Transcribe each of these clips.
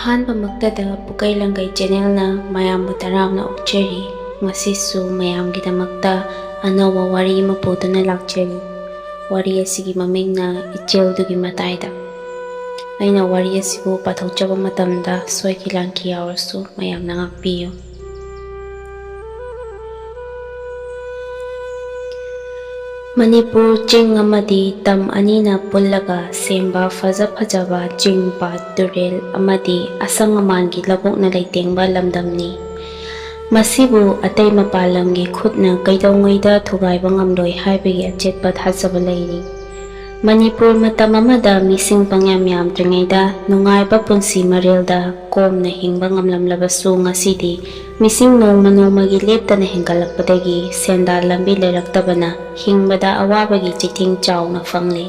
ꯑꯍꯥꯟꯕꯃꯛꯇꯗ ꯄꯨꯀꯩ ꯂꯪꯒꯩ ꯆꯦꯅꯦꯜꯅ ꯃꯌꯥꯝꯕꯨ ꯇꯔꯥꯝꯅ ꯑꯣꯛꯆꯔꯤ꯫ ꯉꯁꯤꯁꯨ ꯃꯌꯥꯝꯒꯤꯗꯃꯛꯇ ꯑꯅꯧꯕ ꯋꯥꯔꯤ ꯑꯃ ꯄꯨꯗꯨꯅ ꯂꯥꯛꯆꯔꯤ꯫ ꯋꯥꯔꯤ ꯑꯁꯤꯒꯤ ꯃꯃꯤꯡꯅ ꯏꯆꯦꯜꯗꯨꯒꯤ ꯃꯇꯥꯏꯗ꯫ ꯑꯩꯅ ꯋꯥꯔꯤ ꯑꯁꯤꯕꯨ ꯄꯥꯊꯣꯛꯆꯕ ꯃꯇꯝꯗ ꯁꯣꯏꯈꯤ ꯂꯥꯟꯈꯤ ꯌꯥꯎꯔꯁꯨ ꯃꯌꯥꯝꯅ ꯉꯥꯛꯄꯤꯌꯨ꯫ ꯃꯅꯤꯄꯨꯔ ꯆꯤꯡ ꯑꯃꯗꯤ ꯇꯝ ꯑꯅꯤꯅ ꯄꯨꯜꯂꯒ ꯁꯦꯝꯕ ꯐꯖ ꯐꯖꯕ ꯆꯤꯡ ꯄꯥꯠ ꯇꯨꯔꯦꯜ ꯑꯃꯗꯤ ꯑꯁꯪ ꯑꯃꯥꯟꯒꯤ ꯂꯧꯕꯨꯛꯅ ꯂꯩꯇꯦꯡꯕ ꯂꯝꯗꯝꯅꯤ꯫ ꯃꯁꯤꯕꯨ ꯑꯇꯩ ꯃꯄꯥꯟ ꯂꯝꯒꯤ ꯈꯨꯠꯅ ꯀꯩꯗꯧꯉꯩꯗ ꯊꯨꯒꯥꯏꯕ ꯉꯝꯂꯣꯏ ꯍꯥꯏꯕꯒꯤ ꯑꯆꯦꯠꯄ ꯊꯥꯖꯕ ꯂꯩꯔꯤ꯫ ꯃꯅꯤꯄꯨꯔ ꯃꯇꯝ ꯑꯃꯗ ꯃꯤꯁꯤꯡ ꯄꯪꯌꯥꯝ ꯌꯥꯝꯗ꯭ꯔꯤꯉꯩꯗ ꯅꯨꯡꯉꯥꯏꯕ ꯄꯨꯟꯁꯤ ꯃꯔꯦꯜꯗ ꯀꯣꯝꯅ ꯍꯤꯡꯕ ꯉꯝꯂꯝꯂꯕꯁꯨ ꯉꯁꯤꯗꯤ ꯃꯤꯁꯤꯡ ꯅꯣꯡꯃ ꯅꯣꯡꯃꯒꯤ ꯂꯦꯞꯇꯅ ꯍꯦꯟꯒꯠꯂꯛꯄꯗꯒꯤ ꯁꯦꯟꯗꯥꯟ ꯂꯝꯕꯤ ꯂꯩꯔꯛꯇꯕꯅ ꯍꯤꯡꯕꯗ ꯑꯋꯥꯕꯒꯤ ꯆꯩꯊꯦꯡ ꯆꯥꯎꯅ ꯐꯪꯂꯤ꯫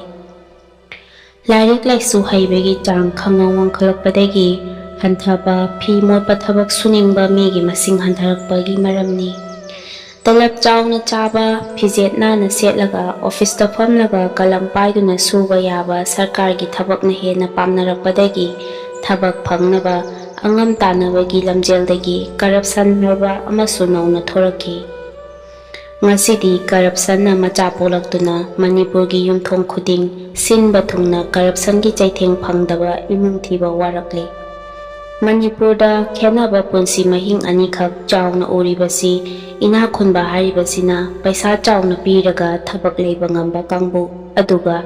ꯂꯥꯏꯔꯤꯛ ꯂꯥꯏꯁꯨ ꯍꯩꯕꯒꯤ ꯆꯥꯡ ꯈꯪꯍꯧ ꯋꯥꯡꯈꯠꯂꯛꯄꯗꯒꯤ ꯍꯟꯊꯕ ꯐꯤ ꯃꯣꯠꯄ ꯊꯕꯛ ꯁꯨꯅꯤꯡꯕ ꯃꯤꯒꯤ ꯃꯁꯤꯡ ꯍꯟꯊꯔꯛꯄꯒꯤ ꯃꯔꯝꯅꯤ꯫ ꯇꯂꯕ ꯆꯥꯎꯅ ꯆꯥꯕ, ꯐꯤꯖꯦꯠ ꯅꯥꯟꯅ ꯁꯦꯠꯂꯒ ꯑꯣꯐꯤꯁꯇ ꯐꯝꯂꯒ ꯀꯂꯝ ꯄꯥꯏꯗꯨꯅ ꯁꯨꯕ ꯌꯥꯕ ꯁꯔꯀꯥꯔꯒꯤ ꯊꯕꯛꯅ ꯍꯦꯟꯅ ꯄꯥꯝꯅꯔꯛꯄꯗꯒꯤ ꯊꯕꯛ ꯐꯪꯅꯕ ꯑꯉꯝ ꯇꯥꯟꯅꯕꯒꯤ ꯂꯝꯖꯦꯜꯗꯒꯤ ꯀꯔꯞꯁꯟ ꯍꯥꯏꯕ ꯑꯃꯁꯨ ꯅꯧꯅ ꯊꯣꯔꯛꯈꯤ꯫ ꯉꯁꯤꯗꯤ ꯀꯔꯞꯁꯟꯅ ꯃꯆꯥ ꯄꯣꯛꯂꯛꯇꯨꯅ ꯃꯅꯤꯄꯨꯔꯒꯤ ꯌꯨꯝꯊꯣꯡ ꯈꯨꯗꯤꯡ ꯁꯤꯟꯕ ꯊꯨꯡꯅ ꯀꯔꯞꯁꯟꯒꯤ ꯆꯩꯊꯦꯡ ꯐꯪꯗꯕ ꯏꯃꯨꯡ ꯊꯤꯕ ꯋꯥꯔꯛꯂꯤ꯫ ꯃꯅꯤꯄꯨꯔꯗ ꯈꯦꯟꯅꯕ ꯄꯨꯟꯁꯤ ꯃꯍꯤꯡ ꯑꯅꯤꯈꯛ ꯆꯥꯎꯅ ꯎꯔꯤꯕꯁꯤ ꯏꯅꯥꯛ ꯈꯨꯟꯕ ꯍꯥꯏꯔꯤꯕꯁꯤꯅ ꯄꯩꯁꯥ ꯆꯥꯎꯅ ꯄꯤꯔꯒ ꯊꯕꯛ ꯂꯩꯕ ꯉꯝꯕ ꯀꯥꯡꯕꯨ, ꯑꯗꯨꯒ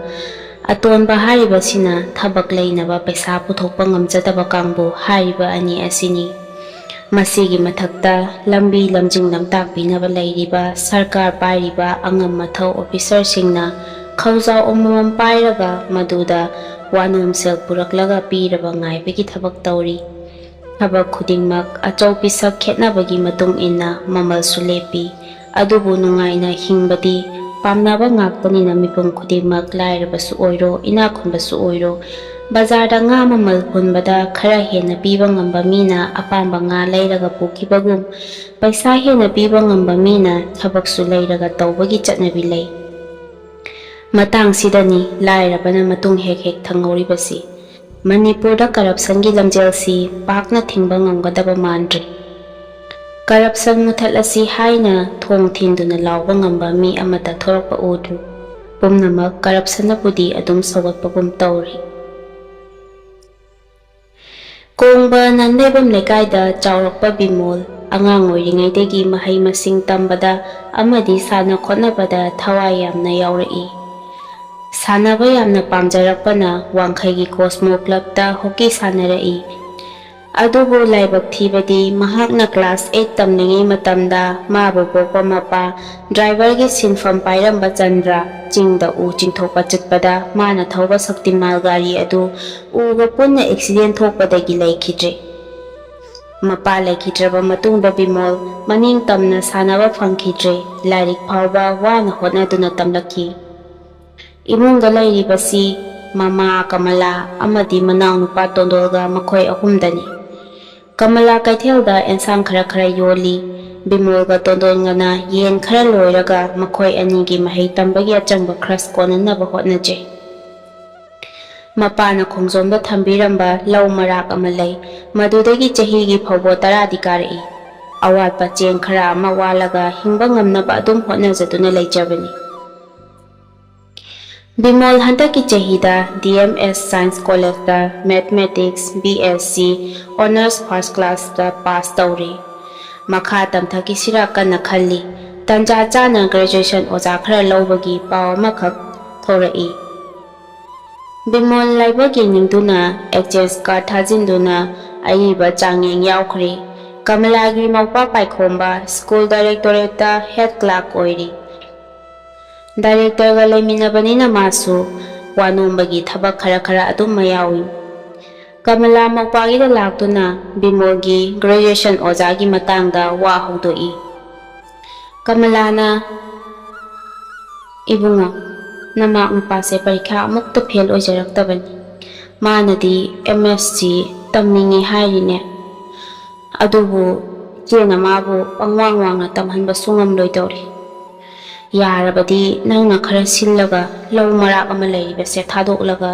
ꯑꯇꯣꯟꯕ ꯍꯥꯏꯔꯤꯕꯁꯤꯅ ꯊꯕꯛ ꯂꯩꯅꯕ ꯄꯩꯁꯥ ꯄꯨꯊꯣꯛꯄ ꯉꯝꯖꯗꯕ ꯀꯥꯡꯕꯨ ꯍꯥꯏꯔꯤꯕ ꯑꯅꯤ ꯑꯁꯤꯅꯤ꯫ ꯃꯁꯤꯒꯤ ꯃꯊꯛꯇ ꯂꯝꯕꯤ ꯂꯝꯖꯤꯡ ꯂꯝꯇꯥꯛꯄꯤꯅꯕ ꯂꯩꯔꯤꯕ ꯁꯔꯀꯥꯔ ꯄꯥꯏꯔꯤꯕ ꯑꯉꯝ ꯃꯊꯧ ꯑꯣꯐꯤꯁꯔꯁꯤꯡꯅ ꯈꯧꯖꯥꯎ ꯑꯃꯃꯝ ꯄꯥꯏꯔꯒ ꯃꯗꯨꯗ ꯋꯥꯅꯣꯝ ꯁꯦꯜ ꯄꯨꯔꯛꯂꯒ ꯄꯤꯔꯕ ꯉꯥꯏꯕꯒꯤ ꯊꯕꯛ ꯇꯧꯔꯤ꯫ ꯊꯕꯛ ꯈꯨꯗꯤꯡꯃꯛ ꯑꯆꯧ ꯄꯤꯁꯛ ꯈꯦꯠꯅꯕꯒꯤ ꯃꯇꯨꯡ ꯏꯟꯅ ꯃꯃꯜꯁꯨ ꯂꯦꯞꯄꯤ꯫ ꯑꯗꯨꯕꯨ ꯅꯨꯡꯉꯥꯏꯅ ꯍꯤꯡꯕꯗꯤ ꯄꯥꯝꯅꯕ ꯉꯥꯛꯇꯅꯤꯅ ꯃꯤꯄꯨꯝ ꯈꯨꯗꯤꯡꯃꯛ ꯂꯥꯏꯔꯕꯁꯨ ꯑꯣꯏꯔꯣ ꯏꯅꯥꯛ ꯈꯨꯟꯕꯁꯨ ꯑꯣꯏꯔꯣ ꯕꯖꯥꯔꯗ ꯉꯥ ꯃꯃꯜ ꯍꯨꯟꯕꯗ ꯈꯔ ꯍꯦꯟꯅ ꯄꯤꯕ ꯉꯝꯕ ꯃꯤꯅ ꯑꯄꯥꯝꯕ ꯉꯥ ꯂꯩꯔꯒ ꯄꯨꯈꯤꯕꯒꯨꯝ ꯄꯩꯁꯥ ꯍꯦꯟꯅ ꯄꯤꯕ ꯉꯝꯕ ꯃꯤꯅ ꯊꯕꯛꯁꯨ ꯂꯩꯔꯒ ꯇꯧꯕꯒꯤ ꯆꯠꯅꯕꯤ ꯂꯩ꯫ ꯃꯇꯥꯡꯁꯤꯗꯅꯤ ꯂꯥꯏꯔꯕꯅ ꯃꯇꯨꯡ ꯍꯦꯛ ꯍꯦꯛ ꯊꯪꯍꯧꯔꯤꯕꯁꯤ꯫ ꯃꯅꯤꯄꯨꯔꯗ ꯀꯔꯞꯁꯟꯒꯤ ꯂꯝꯖꯦꯜꯁꯤ ꯄꯥꯛꯅ ꯊꯤꯡꯕ ꯉꯝꯒꯗꯕ ꯃꯥꯟꯗ꯭ꯔꯤ꯫ ꯀꯔꯞꯁꯟ ꯃꯨꯊꯠꯂꯁꯤ ꯍꯥꯏꯅ ꯊꯣꯡ ꯊꯤꯟꯗꯨꯅ ꯂꯥꯎꯕ ꯉꯝꯕ ꯃꯤ ꯑꯃꯠꯇ ꯊꯣꯔꯛꯄ ꯎꯗ꯭ꯔꯤ꯫ ꯄꯨꯝꯅꯃꯛ ꯀꯔꯞꯁꯟꯅꯕꯨꯗꯤ ꯑꯗꯨꯝ ꯁꯧꯒꯠꯄꯒꯨꯝ ꯇꯧꯔꯤ꯫ ꯀꯣꯡꯕ ꯅꯥꯟꯂꯩꯕꯝ ꯂꯩꯀꯥꯏꯗ ꯆꯥꯎꯔꯛꯄ ꯕꯤꯃꯣꯜ ꯑꯉꯥꯡ ꯑꯣꯏꯔꯤꯉꯩꯗꯒꯤ ꯃꯍꯩ ꯃꯁꯤꯡ ꯇꯝꯕꯗ ꯑꯃꯗꯤ ꯁꯥꯟꯅ ꯈꯣꯠꯅꯕꯗ ꯊꯋꯥꯏ ꯌꯥꯝꯅ ꯌꯥꯎꯔꯛꯏ꯫ ꯁꯥꯟꯅꯕ ꯌꯥꯝꯅ ꯄꯥꯝꯖꯔꯛꯄꯅ ꯋꯥꯡꯈꯩꯒꯤ ꯀꯣꯁꯃꯣ ꯀ꯭ꯂꯕꯇ ꯍꯣꯀꯤ ꯁꯥꯟꯅꯔꯛꯏ꯫ ꯑꯗꯨꯕꯨ ꯂꯥꯏꯕꯛ ꯊꯤꯕꯗꯤ ꯃꯍꯥꯛꯅ ꯀ꯭ꯂꯥꯁ 8 ꯇꯝꯂꯤꯉꯩ ꯃꯇꯝꯗ ꯃꯥꯕꯨ ꯄꯣꯛꯄ ꯃꯄꯥ ꯗ꯭ꯔꯥꯏꯚꯔꯒꯤ ꯁꯤꯟꯐꯝ ꯄꯥꯏꯔꯝꯕ ꯆꯟꯗ꯭ꯔ ꯆꯤꯡꯗ ꯎ ꯆꯤꯡꯊꯣꯛꯄ ꯆꯠꯄꯗ ꯃꯥꯅ ꯊꯧꯕ ꯁꯛꯇꯤꯃꯥꯜ ꯒꯥꯔꯤ ꯑꯗꯨ ꯎꯒ ꯄꯨꯟꯅ ꯑꯦꯛꯁꯤꯗꯦꯟ ꯊꯣꯛꯄꯗꯒꯤ ꯂꯩꯈꯤꯗ꯭ꯔꯦ꯫ ꯃꯄꯥ ꯂꯩꯈꯤꯗ꯭ꯔꯕ ꯃꯇꯨꯡꯗ ꯕꯤꯃꯣꯜ ꯃꯅꯤꯡ ꯇꯝꯅ ꯁꯥꯟꯅꯕ ꯐꯪꯈꯤꯗ꯭ꯔꯦ꯫ ꯂꯥꯏꯔꯤꯛ ꯐꯥꯎꯕ ꯋꯥꯅ ꯍꯣꯠꯅꯗꯨꯅ ꯇꯝꯂꯛꯈꯤ꯫ ꯏꯃꯨꯡꯗ ꯂꯩꯔꯤꯕꯁꯤ ꯃꯃꯥ ꯀꯃꯂꯥ ꯑꯃꯗꯤ ꯃꯅꯥꯎꯅꯨꯄꯥ ꯇꯣꯟꯗꯣꯜꯒ ꯃꯈꯣꯏ ꯑꯍꯨꯝꯗꯅꯤ꯫ ꯀꯃꯂꯥ ꯀꯩꯊꯦꯜꯗ ꯑꯦꯟꯁꯥꯡ ꯈꯔ ꯌꯣꯜꯂꯤ꯫ ꯕꯤꯃꯣꯜꯒ ꯇꯣꯟꯗꯣꯜꯒꯅ ꯌꯦꯟ ꯈꯔ ꯂꯣꯏꯔꯒ ꯃꯈꯣꯏ ꯑꯅꯤꯒꯤ ꯃꯍꯩ ꯇꯝꯕꯒꯤ ꯑꯆꯪꯕ ꯈ꯭ꯔꯁ ꯀꯣꯟꯅꯅꯕ ꯍꯣꯠꯅꯖꯩ꯫ ꯃꯄꯥꯅ ꯈꯣꯡꯖꯣꯝꯗ ꯊꯝꯕꯤꯔꯝꯕ ꯂꯧ ꯃꯔꯥꯛ ꯑꯃ ꯂꯩ꯫ ꯃꯗꯨꯗꯒꯤ ꯆꯍꯤꯒꯤ ꯐꯧꯕꯣꯠ 10ꯗꯤ ꯀꯥꯔꯛꯏ꯫ ꯑꯋꯥꯠꯄ ꯆꯦꯡ ꯈꯔ ꯑꯃ ꯋꯥꯜꯂꯒ ꯍꯤꯡꯕ ꯉꯝꯅꯕ ꯑꯗꯨꯝ ꯍꯣꯠꯅꯖꯗꯨꯅ ꯂꯩꯖꯕꯅꯤ꯫ ꯕꯤꯃꯣꯜ ꯍꯟꯗꯛꯀꯤ ꯆꯍꯤꯗ DMS ꯁꯥꯏꯟꯁ ꯀꯣꯂꯦꯖꯇ ꯃꯦꯊꯃꯦꯇꯤꯛꯁ BSc ꯑꯣꯅꯔꯁ ꯐꯥꯔꯁ ꯀ꯭ꯂꯥꯁꯇ ꯄꯥꯁ ꯇꯧꯔꯦ꯫ ꯃꯈꯥ ꯇꯝꯊꯈꯤꯁꯤꯔꯥ ꯀꯟꯅ ꯈꯜꯂꯤ꯫ ꯇꯟꯖꯥ ꯆꯥꯅ ꯒ꯭ꯔꯦꯖꯨꯑꯦꯁꯟ ꯑꯣꯖꯥ ꯈꯔ ꯂꯧꯕꯒꯤ ꯄꯥꯎ ꯑꯃꯈꯛ ꯊꯣꯔꯛꯏ꯫ ꯕꯤꯃꯣꯜ ꯂꯥꯏꯕꯛ ꯌꯦꯡꯅꯤꯡꯗꯨꯅ ꯑꯦꯛꯆꯦꯟꯖ ꯀꯥꯔꯗ ꯊꯥꯖꯤꯟꯗꯨꯅ ꯑꯏꯕ ꯆꯥꯡꯌꯦꯡ ꯌꯥꯎꯈ꯭ꯔꯦ꯫ ꯀꯃꯂꯥꯒꯤ ꯃꯧꯄꯥ ꯄꯥꯏꯈꯣꯝꯕ ꯁ꯭ꯀꯨꯜ ꯗꯥꯏꯔꯦꯛꯇꯣꯔꯦꯠꯇ ꯍꯦꯗ ꯀ꯭ꯂꯥꯔꯛ ꯑꯣꯏꯔꯤ꯫ ꯗꯥꯏꯔꯦꯛꯇꯔꯒ ꯂꯩꯃꯤꯟꯅꯕꯅꯤꯅ ꯃꯥꯁꯨ ꯋꯥꯅꯣꯝꯕꯒꯤ ꯊꯕꯛ ꯈꯔ ꯑꯗꯨꯝ ꯃꯌꯥꯎꯏ꯫ ꯀꯃꯂꯥ ꯃꯧꯄꯥꯒꯤꯗ ꯂꯥꯛꯇꯨꯅ ꯕꯤꯃꯣꯜꯒꯤ ꯒ꯭ꯔꯦꯖꯨꯑꯦꯁꯟ ꯑꯣꯖꯥꯒꯤ ꯃꯇꯥꯡꯗ ꯋꯥ ꯍꯧꯗꯣꯛꯏ꯫ ꯀꯃꯂꯥꯅ "ꯏꯕꯨꯡꯉꯣ, ꯅꯃꯥꯛ ꯅꯨꯄꯥꯁꯦ ꯄꯔꯤꯈꯥ ꯑꯃꯨꯛꯇ ꯐꯦꯜ ꯑꯣꯏꯖꯔꯛꯇꯕꯅꯤ꯫ ꯃꯥꯅꯗꯤ MSc ꯇꯝꯅꯤꯡꯉꯤ ꯍꯥꯏꯔꯤꯅꯦ꯫ ꯑꯗꯨꯕꯨ ꯏꯆꯦꯅ ꯃꯥꯕꯨ ꯄꯪꯋꯥꯡ ꯋꯥꯡꯅ ꯇꯝꯍꯟꯕꯁꯨ ꯉꯝꯂꯣꯏꯗꯧꯔꯤ꯫ ꯌꯥꯔꯕꯗꯤ ꯅꯪꯅ ꯈꯔ ꯁꯤꯜꯂꯒ ꯂꯧ ꯃꯔꯥꯛ ꯑꯃ ꯂꯩꯔꯤꯕꯁꯦ ꯊꯥꯗꯣꯛꯂꯒ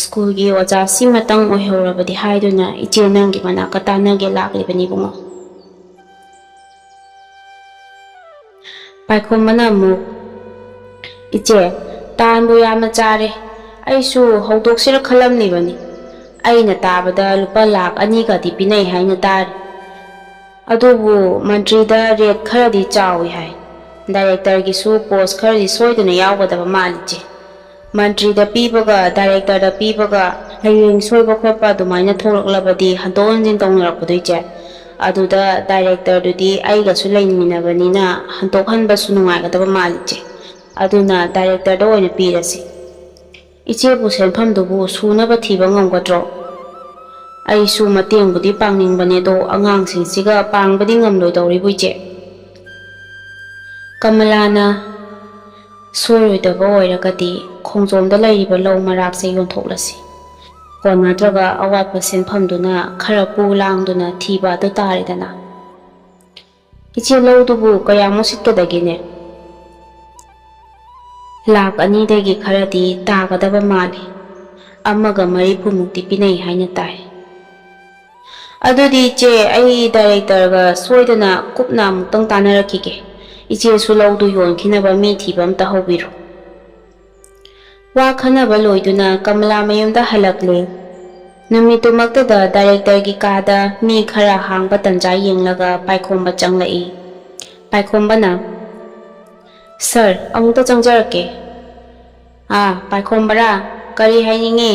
ꯁ꯭ꯀꯨꯜꯒꯤ ꯑꯣꯖꯥꯁꯤꯡꯃꯇꯪ ꯑꯣꯏꯍꯧꯔꯕꯗꯤ ꯍꯥꯏꯗꯨꯅ ꯏꯆꯦ ꯅꯪꯒꯤ ꯃꯅꯥꯛꯇ ꯇꯥꯟꯅꯒꯦ ꯂꯥꯛꯂꯤꯕꯅꯤ ꯏꯕꯨꯡꯉꯣ꯫ ꯄꯥꯏꯈꯣꯝꯕꯅ ꯑꯃꯨꯛ, ꯏꯆꯦ, ꯇꯥꯟꯕꯨ ꯌꯥꯝꯅ ꯆꯥꯔꯦ, ꯑꯩꯁꯨ ꯍꯧꯗꯣꯛꯁꯤꯔ ꯈꯜꯂꯝꯂꯤꯕꯅꯤ꯫ ꯑꯩꯅ ꯇꯥꯕꯗ ꯂꯨꯄꯥ ꯂꯥꯛ 2ꯒꯗꯤ ꯄꯤꯅꯩ ꯍꯥꯏꯅ ꯇꯥꯔꯤ꯫ ꯑꯗꯨꯕꯨ ꯃꯟꯇ꯭ꯔꯤꯗ ꯔꯦꯠ ꯈꯔꯗꯤ ꯆꯥꯎꯏ ꯍꯥꯏ꯫ ꯗꯥꯏꯔꯦꯛꯇꯔꯒꯤꯁꯨ ꯄꯣꯁ ꯈꯔꯗꯤ ꯁꯣꯏꯗꯅ ꯌꯥꯎꯒꯗꯕ ꯃꯥꯜꯂꯤ ꯏꯆꯦ꯫ ꯃꯟꯇ꯭ꯔꯤꯗ ꯄꯤꯕꯒ ꯗꯥꯏꯔꯦꯛꯇꯔꯗ ꯄꯤꯕꯒ ꯍꯌꯦꯡ ꯁꯣꯏꯕ ꯈꯣꯠꯄ ꯑꯗꯨꯃꯥꯏꯅ ꯊꯣꯛꯂꯛꯂꯕꯗꯤ ꯍꯟꯗꯣꯛ ꯍꯟꯖꯤꯟ ꯇꯧꯅꯔꯛꯄꯗꯣ ꯏꯆꯦ꯫ ꯑꯗꯨꯗ ꯗꯥꯏꯔꯦꯛꯇꯔꯗꯨꯗꯤ ꯑꯩꯒꯁꯨ ꯂꯩꯃꯤꯟꯅꯕꯅꯤꯅ ꯍꯟꯗꯣꯛꯍꯟꯕꯁꯨ ꯅꯨꯡꯉꯥꯏꯒꯗꯕ ꯃꯥꯜꯂꯤ ꯏꯆꯦ꯫ ꯑꯗꯨꯅ ꯗꯥꯏꯔꯦꯛꯇꯔꯗ ꯑꯣꯏꯅ ꯄꯤꯔꯁꯤ꯫ ꯏꯆꯦꯕꯨ ꯁꯦꯟꯐꯝꯗꯨꯕꯨ ꯁꯨꯅꯕ ꯊꯤꯕ ꯉꯝꯒꯗ꯭ꯔꯣ? ꯑꯩꯁꯨ ꯃꯇꯦꯡꯕꯨꯗꯤ ꯄꯥꯡꯅꯤꯡꯕꯅꯦ ꯑꯗꯣ ꯑꯉꯥꯡꯁꯤꯡꯁꯤꯒ ꯄꯥꯡꯕꯗꯤ ꯉꯝꯂꯣꯏꯗꯧꯔꯤꯕꯨ ꯏꯆꯦ꯫ ꯀꯃꯂꯥꯅ, ꯁꯣꯏꯔꯣꯏꯗꯕ ꯑꯣꯏꯔꯒꯗꯤ ꯈꯣꯡꯖꯣꯝꯗ ꯂꯩꯔꯤꯕ ꯂꯧ ꯃꯔꯥꯛꯁꯦ ꯌꯣꯟꯊꯣꯛꯂꯁꯤ꯫ ꯀꯣꯟꯅꯗ꯭ꯔꯒ ꯑꯋꯥꯠꯄ ꯁꯦꯟꯐꯝꯗꯨꯅ ꯈꯔ ꯄꯨ ꯂꯥꯡꯗꯨꯅ ꯊꯤꯕ ꯑꯗꯨ ꯇꯥꯔꯦꯗꯅ꯫ ꯏꯆꯦ, ꯂꯧꯗꯨꯕꯨ ꯀꯌꯥꯃꯨꯛ ꯁꯤꯠꯀꯗꯒꯦꯅꯦ? ꯂꯥꯛ 2ꯗꯒꯤ ꯈꯔꯗꯤ ꯇꯥꯒꯗꯕ ꯃꯥꯜꯂꯤ꯫ 140ꯃꯨꯛꯇꯤ ꯄꯤꯅꯩ ꯍꯥꯏꯅ ꯇꯥꯏ꯫ ꯑꯗꯨꯗꯤ ꯏꯆꯦ, ꯑꯩ ꯗꯥꯏꯔꯦꯛꯇꯔꯒ ꯁꯣꯏꯗꯅ ꯀꯨꯞꯅ ꯑꯃꯨꯛꯇꯪ ꯇꯥꯟꯅꯔꯛꯈꯤꯒꯦ꯫ ꯏꯆꯦꯁꯨ ꯂꯧꯗꯨ ꯌꯣꯟꯈꯤꯅꯕ ꯃꯤ ꯊꯤꯕ ꯑꯝꯇ ꯍꯧꯕꯤꯔꯣ꯫ ꯋꯥ ꯈꯟꯅꯕ ꯂꯣꯏꯗꯨꯅ ꯀꯃꯂꯥ ꯃꯌꯨꯝꯗ ꯍꯜꯂꯛꯂꯦ꯫ ꯅꯨꯃꯤꯠꯇꯨꯃꯛꯇꯗ ꯗꯥꯏꯔꯦꯛꯇꯔꯒꯤ ꯀꯥꯗ ꯃꯤ ꯈꯔ ꯍꯥꯡꯕ ꯇꯟꯖꯥ ꯌꯦꯡꯂꯒ ꯄꯥꯏꯈꯣꯝꯕ ꯆꯪꯂꯛꯏ꯫ ꯄꯥꯏꯈꯣꯝꯕꯅ, ꯁꯥꯔ, ꯑꯃꯨꯛꯇ ꯆꯪꯖꯔꯛꯀꯦ꯫ ꯄꯥꯏꯈꯣꯝꯕꯔꯥ, ꯀꯔꯤ ꯍꯥꯏꯅꯤꯡꯉꯤ?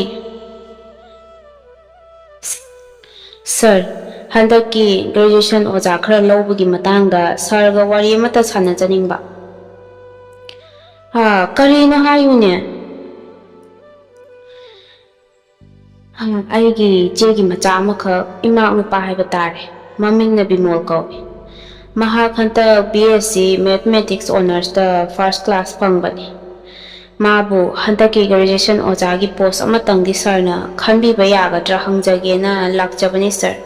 ꯁꯥꯔ, ꯍꯟꯗꯛꯀꯤ ꯒ꯭ꯔꯦꯖꯨꯑꯦꯁꯟ ꯑꯣꯖꯥ ꯈꯔ ꯂꯧꯕꯒꯤ ꯃꯇꯥꯡꯗ ꯁꯥꯔꯒ ꯋꯥꯔꯤ ꯑꯃꯠꯇ ꯁꯥꯟꯅꯖꯅꯤꯡꯕ꯫ ꯀꯔꯤꯅꯣ ꯍꯥꯏꯌꯨꯅꯦ? ꯑꯩꯒꯤ ꯏꯆꯦꯒꯤ ꯃꯆꯥ ꯑꯃꯈꯛ ꯏꯃꯥꯛ ꯅꯨꯄꯥ ꯍꯥꯏꯕ ꯇꯥꯔꯦ, ꯃꯃꯤꯡꯅ ꯕꯤꯃꯣꯜ ꯀꯧꯏ꯫ ꯃꯍꯥꯛ ꯍꯟꯗꯛ BSc ꯃꯦꯊꯃꯦꯇꯤꯛꯁ ꯑꯣꯅꯔꯁꯇ ꯐꯥꯔꯁ ꯀ꯭ꯂꯥꯁ ꯐꯪꯕꯅꯤ꯫ ꯃꯥꯕꯨ ꯍꯟꯗꯛꯀꯤ ꯒ꯭ꯔꯦꯖꯨꯑꯦꯁꯟ ꯑꯣꯖꯥꯒꯤ ꯄꯣꯁ ꯑꯃꯇꯪꯗꯤ ꯁꯥꯔꯅ ꯈꯟꯕꯤꯕ ꯌꯥꯒꯗ꯭ꯔꯥ ꯍꯪꯖꯒꯦꯅ ꯂꯥꯛꯆꯕꯅꯤ ꯁꯥꯔ꯫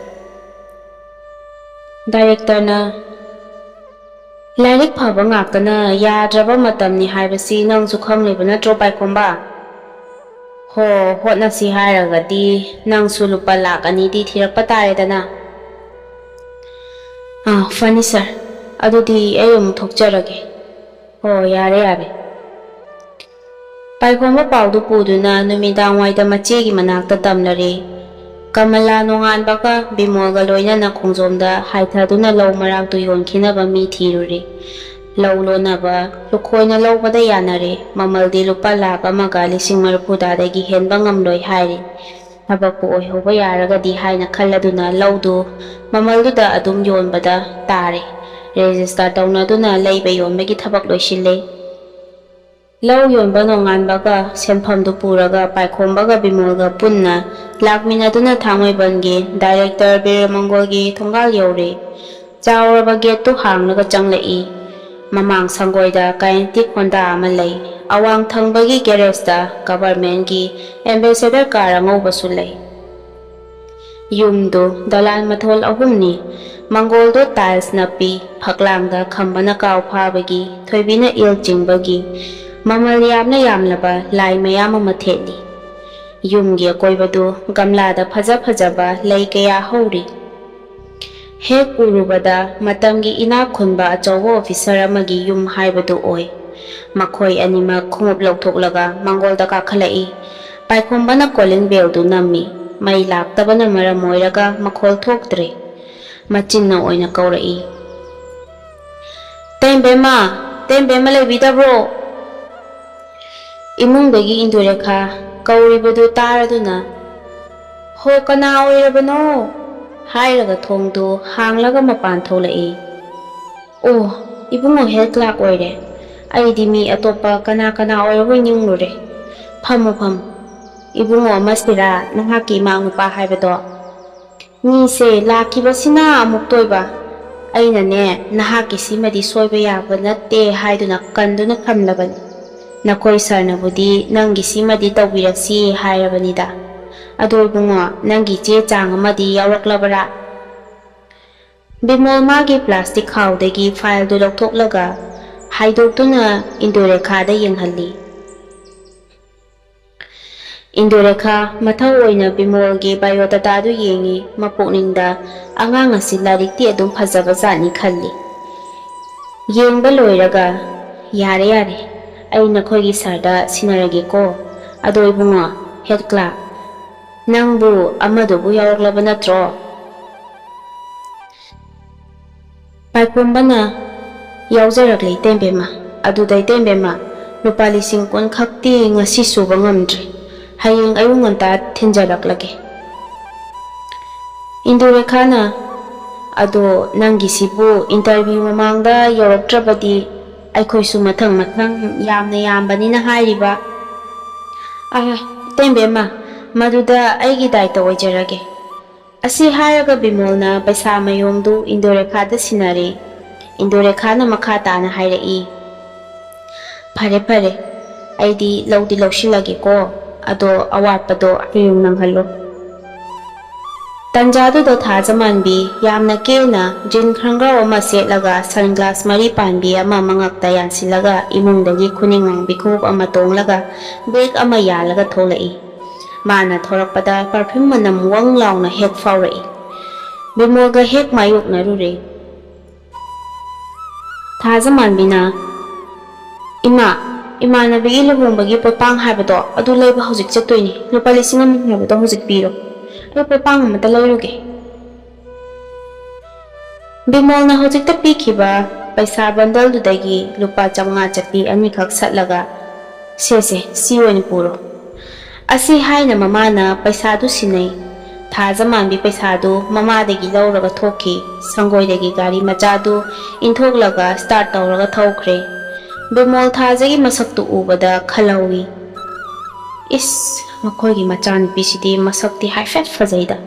ꯗꯥꯏꯔꯦꯛꯇꯔꯅ, ꯂꯥꯏꯔꯤꯛ ꯐꯕ ꯉꯥꯛꯇꯅ ꯌꯥꯗ꯭ꯔꯕ ꯃꯇꯝꯅꯤ ꯍꯥꯏꯕꯁꯤ ꯅꯪꯁꯨ ꯈꯪꯂꯤꯕ ꯅꯠꯇ꯭ꯔꯣ ꯄꯥꯏꯈꯣꯝꯕ? ꯍꯣꯠꯅꯁꯤ ꯍꯥꯏꯔꯒꯗꯤ ꯅꯪꯁꯨ ꯂꯨꯄꯥ ꯂꯥꯛ 2ꯗꯤ ꯊꯤꯔꯛꯄ ꯇꯥꯔꯦꯗꯅ꯫ ꯐꯅꯤ ꯁꯥꯔ, ꯑꯗꯨꯗꯤ ꯑꯩ ꯑꯃꯨꯛ ꯊꯣꯛꯆꯔꯒꯦ꯫ ꯌꯥꯔꯦ꯫ ꯄꯥꯏꯈꯣꯝꯕ ꯄꯥꯎꯗꯨ ꯄꯨꯗꯨꯅ ꯅꯨꯃꯤꯗꯥꯡꯋꯥꯏꯗ ꯃꯆꯦꯒꯤ ꯃꯅꯥꯛꯇ ꯇꯝꯂꯔꯦ꯫ ꯀꯃꯂꯥ ꯅꯣꯡꯉꯥꯟꯕꯒ ꯕꯤꯃꯣꯜꯒ ꯂꯣꯏꯅꯅ ꯈꯣꯡꯖꯣꯝꯗ ꯍꯥꯏꯊꯗꯨꯅ ꯂꯧ ꯃꯔꯥꯛꯇꯨ ꯌꯣꯟꯈꯤꯅꯕ ꯃꯤ ꯊꯤꯔꯨꯔꯦ꯫ ꯂꯧ ꯂꯣꯟꯅꯕ ꯂꯨꯈꯣꯏꯅ ꯂꯧꯕꯗ ꯌꯥꯅꯔꯦ꯫ ꯃꯃꯜꯗꯤ ꯂꯨꯄꯥ ꯂꯥꯛ 1,40,000 ꯍꯦꯟꯕ ꯉꯝꯂꯣꯏ ꯍꯥꯏꯔꯤ꯫ ꯊꯕꯛꯄꯨ ꯑꯣꯏꯍꯧꯕ ꯌꯥꯔꯒꯗꯤ ꯍꯥꯏꯅ ꯈꯜꯂꯗꯨꯅ ꯂꯧꯗꯨ ꯃꯃꯜꯗꯨꯗ ꯑꯗꯨꯝ ꯌꯣꯟꯕꯗ ꯇꯥꯔꯦ꯫ ꯔꯦꯖꯤꯁꯇꯥꯔ ꯇꯧꯅꯗꯨꯅ ꯂꯩꯕ ꯌꯣꯟꯕꯒꯤ ꯊꯕꯛ ꯂꯣꯏꯁꯤꯜꯂꯦ꯫ ꯂꯧ ꯌꯣꯟꯕ ꯅꯣꯡꯉꯥꯟꯕꯒ ꯁꯦꯟꯐꯝꯗꯨ ꯄꯨꯔꯒ ꯄꯥꯏꯈꯣꯝꯕꯒ ꯕꯤꯃꯣꯜꯒ ꯄꯨꯟꯅ ꯂꯥꯛꯃꯤꯟꯅꯗꯨꯅ ꯊꯥꯡꯃꯩꯕꯟꯒꯤ ꯗꯥꯏꯔꯦꯛꯇꯔ ꯕꯤꯔꯃꯪꯒꯣꯜꯒꯤ ꯊꯣꯡꯒꯥꯜ ꯌꯧꯔꯦ꯫ ꯆꯥꯎꯔꯕ ꯒꯦꯠꯇꯨ ꯍꯥꯡꯂꯒ ꯆꯪꯂꯛꯏ꯫ ꯃꯃꯥꯡ ꯁꯪꯒꯣꯏꯗ ꯀꯥꯏꯅꯦꯇꯤꯛ ꯍꯣꯟꯗꯥ ꯑꯃ ꯂꯩ꯫ ꯑꯋꯥꯡ ꯊꯪꯕꯒꯤ ꯒꯦꯔꯦꯖꯇ ꯒꯚꯔꯟꯃꯦꯟꯠꯒꯤ ꯑꯦꯝꯕꯦꯁꯦꯗꯔ ꯀꯥꯔ ꯑꯉꯧꯕꯁꯨ ꯂꯩ꯫ ꯌꯨꯝꯗꯨ ꯗꯂꯥꯟ ꯃꯊꯣꯜ 3ꯅꯤ꯫ ꯃꯪꯒꯣꯜꯗꯣ ꯇꯥꯏꯜꯁ ꯅꯞꯄꯤ꯫ ꯐꯛꯂꯥꯡꯗ ꯈꯝꯕꯅ ꯀꯥꯎ ꯐꯥꯕꯒꯤ, ꯊꯣꯏꯕꯤꯅ ꯏꯜ ꯆꯤꯡꯕꯒꯤ, ꯃꯃꯜ ꯌꯥꯝꯂꯕ ꯂꯥꯏ ꯃꯌꯥꯝ ꯑꯃ ꯊꯦꯠꯂꯤ꯫ ꯌꯨꯝꯒꯤ ꯑꯀꯣꯏꯕꯗꯨ ꯒꯝꯂꯥꯗ ꯐꯖꯕ ꯂꯩ ꯀꯌꯥ ꯍꯧꯔꯤ꯫ ꯍꯦꯛ ꯎꯔꯨꯕꯗ ꯃꯇꯝꯒꯤ ꯏꯅꯥꯛ ꯈꯨꯟꯕ ꯑꯆꯧꯕ ꯑꯣꯐꯤꯁꯔ ꯑꯃꯒꯤ ꯌꯨꯝ ꯍꯥꯏꯕꯗꯨ ꯑꯣꯏ꯫ ꯃꯈꯣꯏ ꯑꯅꯤꯃꯛ ꯈꯣꯡꯎꯞ ꯂꯧꯊꯣꯛꯂꯒ ꯃꯪꯒꯣꯜꯗ ꯀꯥꯈꯠꯂꯛꯏ꯫ ꯄꯥꯏꯈꯣꯝꯕꯅ ꯀꯣꯂꯤꯡ ꯕꯦꯜꯗꯨ ꯅꯝꯃꯤ꯫ ꯃꯩ ꯂꯥꯛꯇꯕꯅ ꯃꯔꯝ ꯑꯣꯏꯔꯒ ꯃꯈꯣꯜ ꯊꯣꯛꯇ꯭ꯔꯦ꯫ ꯃꯆꯤꯟꯅ ꯑꯣꯏꯅ ꯀꯧꯔꯛꯏ, ꯇꯦꯝꯕꯦꯝꯃ ꯂꯩꯕꯤꯗꯕ꯭ꯔꯣ? ꯏꯃꯨꯡꯗꯒꯤ ꯏꯟꯗꯨꯔꯦꯈꯥ ꯀꯧꯔꯤꯕꯗꯨ ꯇꯥꯔꯗꯨꯅ, ꯀꯅꯥ ꯑꯣꯏꯔꯕꯅꯣ ꯍꯥꯏꯔꯒ ꯊꯣꯡꯗꯨ ꯍꯥꯡꯂꯒ ꯃꯄꯥꯟ ꯊꯣꯛꯂꯛꯏ꯫ ꯏꯕꯨꯡꯉꯣ ꯍꯦꯜꯊ ꯀ꯭ꯂꯥꯔꯛ ꯑꯣꯏꯔꯦ꯫ ꯑꯩꯗꯤ ꯃꯤ ꯑꯇꯣꯞꯄ ꯀꯅꯥ ꯑꯣꯏꯔꯕꯣꯏ ꯅꯤꯡꯂꯨꯔꯦ꯫ ꯐꯝꯃꯨ꯫ ꯏꯕꯨꯡꯉꯣ ꯑꯃꯁꯤꯔꯥ ꯅꯍꯥꯛꯀꯤ ꯏꯃꯥꯛ ꯅꯨꯄꯥ ꯍꯥꯏꯕꯗꯣ? ꯃꯤꯁꯦ ꯂꯥꯛꯈꯤꯕꯁꯤꯅ ꯑꯃꯨꯛ ꯇꯣꯏꯕ꯫ ꯑꯩꯅꯅꯦ ꯅꯍꯥꯛꯀꯤ ꯁꯤꯃꯗꯤ ꯁꯣꯏꯕ ꯌꯥꯕ ꯅꯠꯇꯦ ꯍꯥꯏꯗꯨꯅ ꯀꯟꯗꯨꯅ ꯊꯝꯂꯕꯅꯤ꯫ ꯅꯈꯣꯏ ꯁꯥꯔꯅꯕꯨꯗꯤ ꯅꯪꯒꯤ ꯁꯤꯃꯗꯤ ꯇꯧꯕꯤꯔꯛꯁꯤ ꯍꯥꯏꯔꯕꯅꯤꯗ꯫ ꯑꯗꯣ ꯏꯕꯨꯡꯉꯣ, ꯅꯪꯒꯤ ꯆꯦ ꯆꯥꯡ ꯑꯃꯗꯤ ꯌꯥꯎꯔꯛꯂꯕꯔꯥ? ꯕꯤꯃꯣꯜ ꯃꯥꯒꯤ ꯄ꯭ꯂꯥꯁꯇꯤꯛ ꯈꯥꯎꯗꯒꯤ ꯐꯥꯏꯜꯗꯨ ꯂꯧꯊꯣꯛꯂꯒ ꯍꯥꯏꯗꯣꯛꯇꯨꯅ ꯏꯟꯗꯨꯔꯦꯈꯥꯗ ꯌꯦꯡꯍꯜꯂꯤ꯫ ꯏꯟꯗꯨꯔꯦꯈꯥ ꯃꯊꯧ ꯑꯣꯏꯅ ꯕꯤꯃꯣꯜꯒꯤ ꯕꯥꯏꯑꯣꯗꯥꯇꯥꯗꯨ ꯌꯦꯡꯉꯤ, ꯃꯄꯨꯛꯅꯤꯡꯗ ꯑꯉꯥꯡ ꯑꯁꯤ ꯂꯥꯏꯔꯤꯛꯇꯤ ꯑꯗꯨꯝ ꯐꯖꯕꯖꯥꯠꯅꯤ ꯈꯜꯂꯤ꯫ ꯌꯦꯡꯕ ꯂꯣꯏꯔꯒ, ꯌꯥꯔꯦ ꯌꯥꯔꯦ, ꯑꯩ ꯅꯈꯣꯏꯒꯤ ꯁꯥꯔꯗ ꯁꯤꯟꯅꯔꯒꯦꯀꯣ꯫ ꯑꯗꯣ ꯏꯕꯨꯡꯉꯣ, ꯍꯦꯗ ꯀ꯭ꯂꯥꯔꯛ, ꯅꯪꯕꯨ ꯑꯃꯗꯨꯕꯨ ꯌꯥꯎꯔꯛꯂꯕ ꯅꯠꯇ꯭ꯔꯣ? ꯄꯥꯏꯈꯣꯝꯕꯅ ꯌꯥꯎꯖꯔꯛꯂꯦ ꯏꯇꯩꯕꯦꯝꯃ꯫ ꯑꯗꯨꯗ ꯏꯇꯩꯕꯦꯝꯃ, ꯂꯨꯄꯥ 10,000 ꯈꯛꯇꯤ ꯉꯁꯤ ꯁꯨꯕ ꯉꯝꯗ꯭ꯔꯦ, ꯍꯌꯦꯡ ꯑꯌꯨꯛ ꯉꯟꯇꯥ ꯊꯤꯟꯖꯔꯛꯂꯒꯦ꯫ ꯏꯟꯗꯨꯔꯦꯈꯥꯅ, ꯑꯗꯣ ꯅꯪꯒꯤꯁꯤꯕꯨ ꯏꯟꯇꯔꯚ꯭ꯌꯨ ꯃꯃꯥꯡꯗ ꯌꯧꯔꯛꯇ꯭ꯔꯕꯗꯤ ꯑꯩꯈꯣꯏꯁꯨ ꯃꯊꯪ ꯃꯊꯪ ꯌꯥꯝꯅ ꯌꯥꯝꯕꯅꯤꯅ ꯍꯥꯏꯔꯤꯕ꯫ ꯏꯇꯩꯕꯦꯝꯃ, ꯃꯗꯨꯗ ꯑꯩꯒꯤ ꯗꯥꯏꯇ ꯑꯣꯏꯖꯔꯒꯦ꯫ ꯑꯁꯤ ꯍꯥꯏꯔꯒ ꯕꯤꯃꯣꯜꯅ ꯄꯩꯁꯥ ꯃꯌꯣꯝꯗꯨ ꯏꯟꯗꯨꯔꯦꯈꯥꯗ ꯁꯤꯟꯅꯔꯦ꯫ ꯏꯟꯗꯨꯔꯦꯈꯥꯅ ꯃꯈꯥ ꯇꯥꯅ ꯍꯥꯏꯔꯛꯏ, ꯐꯔꯦ ꯐꯔꯦ, ꯑꯩꯗꯤ ꯂꯧꯗꯤ ꯂꯧꯁꯤꯜꯂꯒꯦꯀꯣ, ꯑꯗꯣ ꯑꯋꯥꯠꯄꯗꯣ ꯍꯌꯦꯡ ꯅꯪꯍꯜꯂꯣ꯫ ꯇꯟꯖꯥꯗꯨꯗ ꯊꯥꯖꯃꯥꯟꯕꯤ ꯌꯥꯝꯅ ꯀꯦꯅ ꯖꯤꯟ ꯈꯣꯡꯒ꯭ꯔꯥꯎ ꯑꯃ ꯁꯦꯠꯂꯒ ꯁꯟꯒ꯭ꯂꯥꯁ 3 ꯄꯥꯟꯕꯤ ꯑꯃ ꯃꯉꯛꯇ ꯌꯥꯟꯁꯤꯜꯂꯒ ꯏꯃꯨꯡꯗꯒꯤ ꯈꯨꯅꯤꯡ ꯈꯣꯡꯎꯞ ꯑꯃ ꯇꯣꯡꯂꯒ ꯕꯦꯒ ꯑꯃ ꯌꯥꯜꯂꯒ ꯊꯣꯛꯂꯛꯏ꯫ ꯃꯥꯅ ꯊꯣꯔꯛꯄꯗ ꯄꯔꯐ꯭ꯌꯨꯝ ꯃꯅꯝ ꯋꯪ ꯂꯥꯎꯅ ꯍꯦꯛ ꯐꯥꯎꯔꯛꯏ꯫ ꯕꯤꯃꯣꯜꯒ ꯍꯦꯛ ꯃꯥꯌꯣꯛꯅꯔꯨꯔꯦ꯫ ꯊꯥꯖꯃꯥꯟꯕꯤꯅ, ꯏꯃꯥ, ꯏꯃꯥꯟꯅꯕꯤꯒꯤ ꯂꯨꯍꯣꯡꯕꯒꯤ ꯄꯣꯠꯄꯥꯡ ꯍꯥꯏꯕꯗꯣ ꯑꯗꯨ ꯂꯩꯕ ꯍꯧꯖꯤꯛ ꯆꯠꯇꯣꯏꯅꯤ, ꯂꯨꯄꯥ 1,000 ꯍꯥꯏꯕꯗꯣ ꯍꯧꯖꯤꯛ ꯄꯤꯔꯣ, ꯑꯩ ꯄꯣꯠꯄꯥꯡ ꯑꯃꯇ ꯂꯩꯔꯨꯒꯦ꯫ ꯕꯤꯃꯣꯜꯅ ꯍꯧꯖꯤꯛꯇ ꯄꯤꯈꯤꯕ ꯄꯩꯁꯥ ꯕꯟꯗꯜꯗꯨꯗꯒꯤ ꯂꯨꯄꯥ 500 ꯆꯠꯄꯤ 2 ꯈꯛ ꯁꯠꯂꯒ, ꯁꯦ ꯁꯤ ꯑꯣꯏꯅ ꯄꯨꯔꯣ꯫ ꯑꯁꯤ ꯍꯥꯏꯅ ꯃꯃꯥꯅ ꯄꯩꯁꯥꯗꯨ ꯁꯤꯟꯅꯩ꯫ ꯊꯥꯖꯃꯥꯟꯕꯤ ꯄꯩꯁꯥꯗꯨ ꯃꯃꯥꯗꯒꯤ ꯂꯧꯔꯒ ꯊꯣꯛꯈꯤ꯫ ꯁꯪꯒꯣꯏꯗꯒꯤ ꯒꯥꯔꯤ ꯃꯆꯥꯗꯨ ꯏꯟꯊꯣꯛꯂꯒ ꯁ꯭ꯇꯥꯔꯠ ꯇꯧꯔꯒ ꯊꯧꯈ꯭ꯔꯦ꯫ ꯕꯤꯃꯣꯜ ꯊꯥꯖꯒꯤ ꯃꯁꯛꯇꯨ ꯎꯕꯗ ꯈꯜꯍꯧꯏ, ꯏꯁ, ꯃꯈꯣꯏꯒꯤ ꯃꯆꯥꯅꯨꯄꯤꯁꯤꯗꯤ ꯃꯁꯛꯇꯤ ꯍꯥꯏꯐꯦꯠ ꯐꯖꯩꯗ,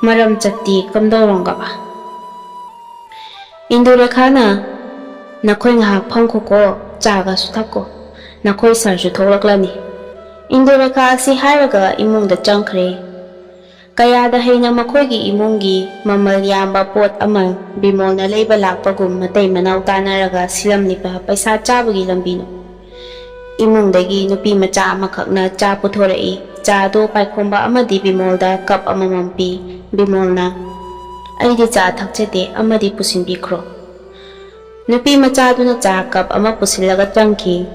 ꯃꯔꯝ ꯆꯠꯇꯤ ꯀꯝꯗꯧꯔꯝꯒꯕ꯫ ꯏꯟꯗꯨꯔꯦꯈꯥꯅ, ꯅꯈꯣꯏ ꯉꯥꯏꯍꯥꯛ ꯐꯝꯈꯣꯀꯣ, ꯆꯥꯒꯁꯨ ꯊꯛꯀꯣ, ꯅꯈꯣꯏ ꯁꯥꯔꯁꯨ ꯊꯣꯛꯂꯛꯂꯅꯤ꯫ ꯏꯟꯗꯨꯔꯦꯈꯥ ꯑꯁꯤ ꯍꯥꯏꯔꯒ ꯏꯃꯨꯡꯗ ꯆꯪꯈ꯭ꯔꯦ꯫ ꯀꯌꯥꯗ ꯍꯩꯅ ꯃꯈꯣꯏꯒꯤ ꯏꯃꯨꯡꯒꯤ ꯃꯃꯜ ꯌꯥꯝꯕ ꯄꯣꯠ ꯑꯃ ꯕꯤꯃꯣꯜꯅ ꯂꯩꯕ ꯂꯥꯛꯄꯒꯨꯝ ꯃꯇꯩ ꯃꯅꯥꯎ ꯇꯥꯟꯅꯔꯒ ꯁꯤꯜꯂꯝꯂꯤꯕ ꯄꯩꯁꯥ ꯆꯥꯕꯒꯤ ꯂꯝꯕꯤꯅꯣ꯫ ꯏꯃꯨꯡꯗꯒꯤ ꯅꯨꯄꯤ ꯃꯆꯥ ꯑꯃꯈꯛꯅ ꯆꯥ ꯄꯨꯊꯣꯔꯛꯏ꯫ ꯆꯥꯗꯣ ꯄꯥꯏꯈꯣꯝꯕ ꯑꯃꯗꯤ ꯕꯤꯃꯣꯜꯗ ꯀꯞ ꯑꯃꯃꯝ ꯄꯤ꯫ ꯕꯤꯃꯣꯜꯅ, ꯑꯩꯗꯤ ꯆꯥ ꯊꯛꯆꯗꯦ, ꯑꯃꯗꯤ ꯄꯨꯁꯤꯟꯕꯤꯈ꯭ꯔꯣ꯫ ꯅꯨꯄꯤ ꯃꯆꯥꯗꯨꯅ ꯆꯥ ꯀꯞ ꯑꯃ ꯄꯨꯁꯤꯜꯂꯒ ꯆꯪꯈꯤ꯫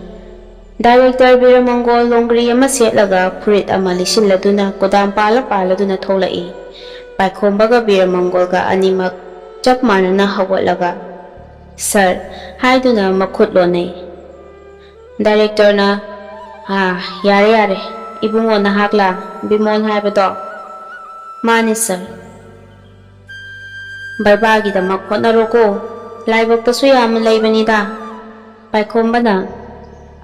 ꯗꯥꯏꯔꯦꯛꯇꯔ ꯕꯤꯔꯃꯪꯒꯣꯜ ꯂꯣꯡꯒ꯭ꯔꯤ ꯑꯃ ꯁꯦꯠꯂꯒ ꯐꯨꯔꯤꯠ ꯑꯃ ꯂꯤꯠꯁꯤꯜꯂꯗꯨꯅ ꯀꯨꯗꯥꯝ ꯄꯥꯜꯂꯗꯨꯅ ꯊꯣꯛꯂꯛꯏ꯫ ꯄꯥꯏꯈꯣꯝꯕꯒ ꯕꯤꯔꯃꯪꯒꯣꯜꯒ ꯑꯅꯤꯃꯛ ꯆꯞ ꯃꯥꯟꯅꯅ ꯍꯧꯒꯠꯂꯒ ꯁꯔ ꯍꯥꯏꯗꯨꯅ ꯃꯈꯨꯠ ꯂꯣꯟꯅꯩ꯫ ꯗꯥꯏꯔꯦꯛꯇꯔꯅ, ꯌꯥꯔꯦ ꯌꯥꯔꯦ, ꯏꯕꯨꯡꯉꯣ ꯅꯍꯥꯛꯂꯥ, ꯕꯤꯃꯣꯜ ꯍꯥꯏꯕꯗꯣ? ꯃꯥꯅꯤ ꯁꯔ꯫ ꯕꯥꯏꯕꯥꯒꯤꯗꯃꯛ ꯍꯣꯠꯅꯔꯣꯀꯣ, ꯂꯥꯏꯕꯛꯇꯁꯨ ꯌꯥꯝꯅ ꯂꯩꯕꯅꯤꯗ꯫ ꯄꯥꯏꯈꯣꯝꯕꯅ,